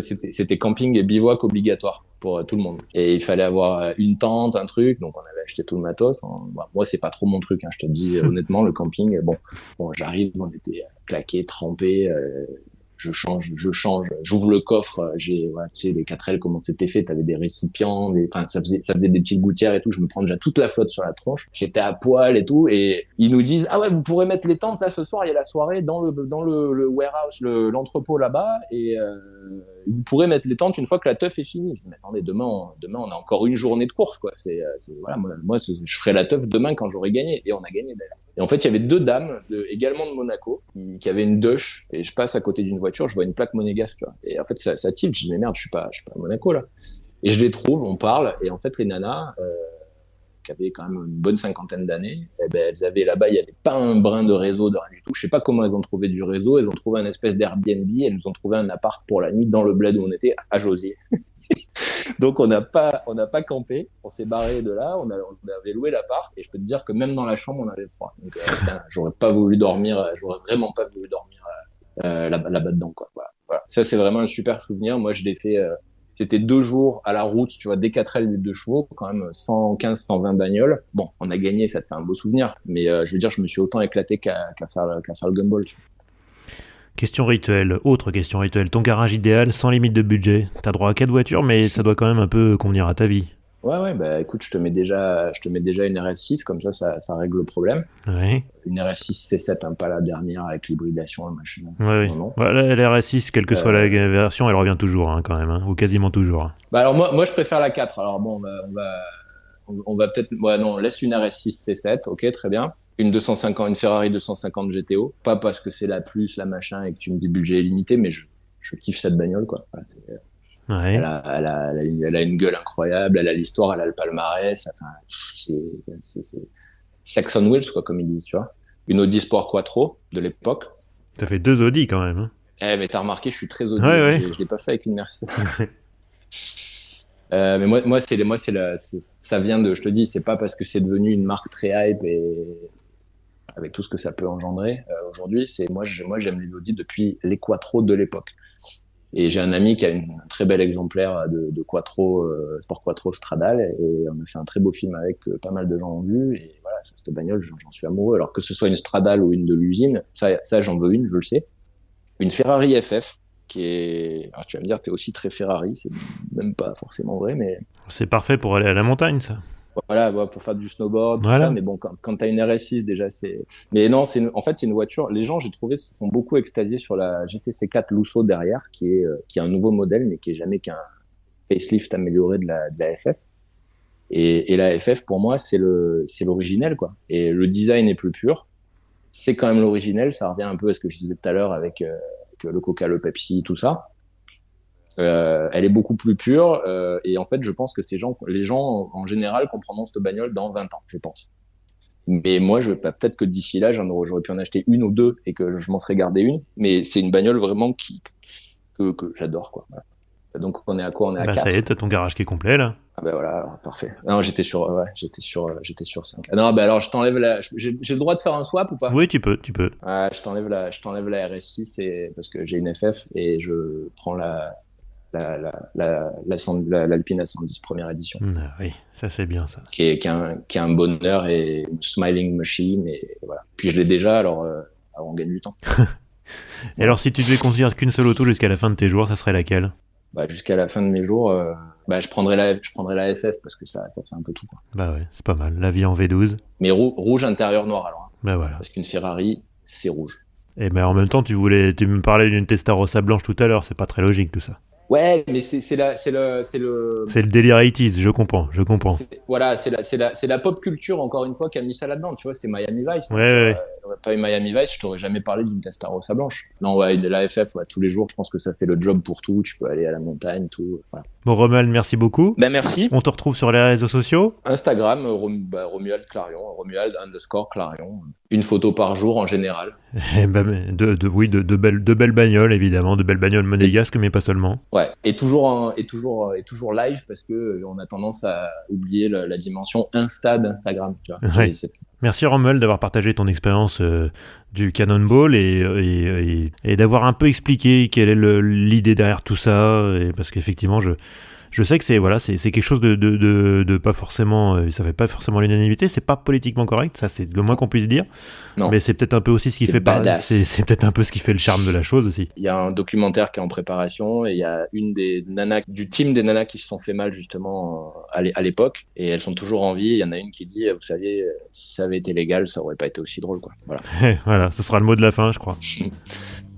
c'était camping et bivouac obligatoire pour tout le monde. Et il fallait avoir une tente, un truc, donc on avait acheté tout le matos. Moi, c'est pas trop mon truc, hein, je te dis honnêtement, le camping. Bon, j'arrive, on était claqués, trempés. Je change, j'ouvre le coffre, tu sais, les 4L, comment c'était fait, t'avais des récipients, ça faisait des petites gouttières et tout, je me prends déjà toute la flotte sur la tronche, j'étais à poil et tout, et ils nous disent, ah ouais, vous pourrez mettre les tentes, là, ce soir, il y a la soirée dans le warehouse, l'entrepôt là-bas, et vous pourrez mettre les tentes une fois que la teuf est finie. Je dis, mais attendez, demain, on a encore une journée de course, quoi. Voilà, moi, je ferai la teuf demain quand j'aurai gagné. Et on a gagné, d'ailleurs. Et en fait, il y avait deux dames, également de Monaco, qui avaient une Dush. Et je passe à côté d'une voiture, je vois une plaque monégasque, tu vois. Et en fait, ça tilte. Je dis, mais merde, je suis pas à Monaco, là. Et je les trouve, on parle. Et en fait, les nanas, qui avaient quand même une bonne cinquantaine d'années, eh ben, elles avaient là-bas, il n'y avait pas un brin de réseau, de rien du tout. Je sais pas comment elles ont trouvé du réseau. Elles ont trouvé un espèce d'Airbnb. Elles nous ont trouvé un appart pour la nuit dans le bled où on était, à Josier. Donc, on n'a pas campé. On s'est barré de là. On avait loué l'appart. Et je peux te dire que même dans la chambre, on avait froid. Donc, putain, j'aurais vraiment pas voulu dormir là-bas dedans, quoi. Voilà. Ça, c'est vraiment un super souvenir. Moi, je l'ai fait, c'était 2 jours à la route, tu vois, des 4L des 2 chevaux, quand même 115, 120 bagnoles. Bon, on a gagné, ça te fait un beau souvenir. Mais je veux dire, je me suis autant éclaté qu'à faire le gumball. Question rituelle, autre question rituelle. Ton garage idéal, sans limite de budget. T'as droit à 4 voitures, mais ça doit quand même un peu convenir à ta vie. Ouais, bah écoute, je te mets déjà une RS6, comme ça règle le problème. Ouais. Une RS6 C7, hein, pas la dernière avec l'hybridation, machin. Ouais, non. Ouais, la RS6, quelle que soit la version, elle revient toujours, hein, quand même, hein, ou quasiment toujours. Bah alors moi je préfère la 4. Alors bon, on va peut-être, non, laisse une RS6 C7, ok, très bien. Une Ferrari 250 GTO, pas parce que c'est la plus, la machin, et que tu me dis budget illimité, mais je kiffe cette bagnole, quoi. Voilà, Ouais. Elle a une gueule incroyable, elle a l'histoire, elle a le palmarès, enfin, c'est Saxon Wheels, quoi, comme ils disent, tu vois. Une Audi Sport Quattro de l'époque. T'as fait 2 Audi quand même. Hein. Mais t'as remarqué, je suis très Audi. Ouais. Je l'ai pas fait avec une Mercedes. Mais moi, ça vient de, je te dis, c'est pas parce que c'est devenu une marque très hype et avec tout ce que ça peut engendrer aujourd'hui. Moi, j'aime les Audi depuis les Quattro de l'époque. Et j'ai un ami qui a un très bel exemplaire de Quattro, Sport Quattro Stradale, et on a fait un très beau film avec, pas mal de gens ont vu, et voilà, cette bagnole, j'en suis amoureux. Alors que ce soit une Stradale ou une de l'usine, ça j'en veux une, je le sais. Une Ferrari FF, qui est, alors tu vas me dire, t'es aussi très Ferrari, c'est même pas forcément vrai, mais c'est parfait pour aller à la montagne, ça. Voilà, pour faire du snowboard, voilà. tout ça. Mais bon, quand t'as une RS6, déjà, mais non, en fait, c'est une voiture. Les gens, j'ai trouvé, se sont beaucoup extasiés sur la GTC4 Lusso derrière, qui est un nouveau modèle, mais qui est jamais qu'un facelift amélioré de la FF. Et la FF, pour moi, c'est l'originel, quoi. Et le design est plus pur. C'est quand même l'originel. Ça revient un peu à ce que je disais tout à l'heure avec le Coca, le Pepsi, tout ça. Elle est beaucoup plus pure, et en fait, je pense que les gens en général comprendront cette bagnole dans 20 ans, je pense. Mais moi, peut-être que d'ici là, j'aurais pu en acheter une ou deux et que je m'en serais gardé une. Mais c'est une bagnole vraiment que j'adore, quoi. Voilà. Donc, on est à quoi? On est à 4. Ça y est, t'as ton garage qui est complet, là. Ah ben voilà, alors, parfait. Non, j'étais sur 5. Ah non, ben alors, j'ai le droit de faire un swap ou pas? Oui, tu peux. Ouais, je t'enlève la RS6 parce que j'ai une FF et je prends l'Alpine A110 première édition. Oui, ça c'est bien, ça. Qui est un bonheur et une smiling machine, et voilà. Puis je l'ai déjà, alors on gagne du temps. Et alors, si tu devais considérer qu'une seule auto jusqu'à la fin de tes jours, ça serait laquelle? Jusqu'à la fin de mes jours, je prendrais la FF parce que ça fait un peu tout, quoi. Bah ouais, c'est pas mal. La vie en V12. Mais rouge intérieur noir, alors. Bah voilà. Parce qu'une Ferrari, c'est rouge. Et en même temps, tu me parlais d'une Testarossa blanche tout à l'heure, c'est pas très logique tout ça. Ouais, mais c'est le. C'est le délire 80s, je comprends. Voilà, c'est la pop culture, encore une fois, qui a mis ça là-dedans. Tu vois, c'est Miami Vice. Ouais. J'aurais pas eu Miami Vice, je t'aurais jamais parlé d'une Testarossa blanche. Non, ouais, de la FF, ouais, tous les jours, je pense que ça fait le job pour tout. Tu peux aller à la montagne, tout. Voilà. Bon, Romuald, merci beaucoup. Merci. On te retrouve sur les réseaux sociaux. Instagram, Romuald Clarion, Romuald_Clarion. Une photo par jour en général. De belles bagnoles, évidemment, de belles bagnoles monégasques, mais pas seulement. Ouais, et toujours live, parce que on a tendance à oublier la dimension Insta d'Instagram. Tu vois. Ouais. Merci Romuald d'avoir partagé ton expérience du Cannonball et d'avoir un peu expliqué quelle est l'idée derrière tout ça, parce qu'effectivement je sais que c'est quelque chose de pas forcément, ça fait pas forcément l'unanimité, c'est pas politiquement correct, ça c'est le moins qu'on puisse dire. Non. Mais c'est peut-être un peu aussi ce qui fait c'est peut-être un peu ce qui fait le charme de la chose aussi. Il y a un documentaire qui est en préparation et il y a une des nanas du team des nanas qui se sont fait mal justement à l'époque, et elles sont toujours en vie. Il y en a une qui dit, vous saviez, si ça avait été légal, ça aurait pas été aussi drôle, quoi. Voilà. Voilà, ce sera le mot de la fin, je crois.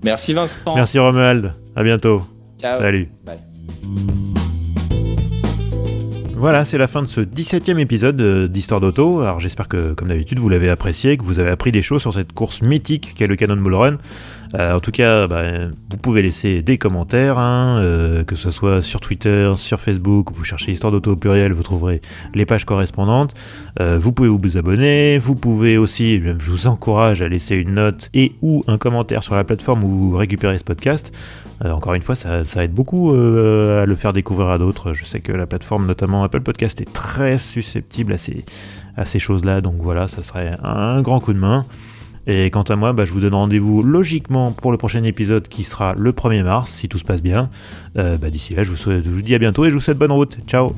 Merci Vincent. Merci Romuald, à bientôt. Ciao. Salut. Bye. Voilà, c'est la fin de ce 17e épisode d'Histoire d'Auto. Alors j'espère que, comme d'habitude, vous l'avez apprécié, que vous avez appris des choses sur cette course mythique qu'est le Cannonball Run. En tout cas, vous pouvez laisser des commentaires, que ce soit sur Twitter, sur Facebook, vous cherchez Histoire d'Auto au pluriel, vous trouverez les pages correspondantes. Vous pouvez vous abonner, vous pouvez aussi, je vous encourage à laisser une note et ou un commentaire sur la plateforme où vous récupérez ce podcast. Encore une fois, ça aide beaucoup à le faire découvrir à d'autres. Je sais que la plateforme, notamment Apple Podcast, est très susceptible à ces choses-là, donc voilà, ça serait un grand coup de main. Et quant à moi, je vous donne rendez-vous logiquement pour le prochain épisode qui sera le 1er mars, si tout se passe bien. D'ici là, je vous dis à bientôt et je vous souhaite bonne route. Ciao.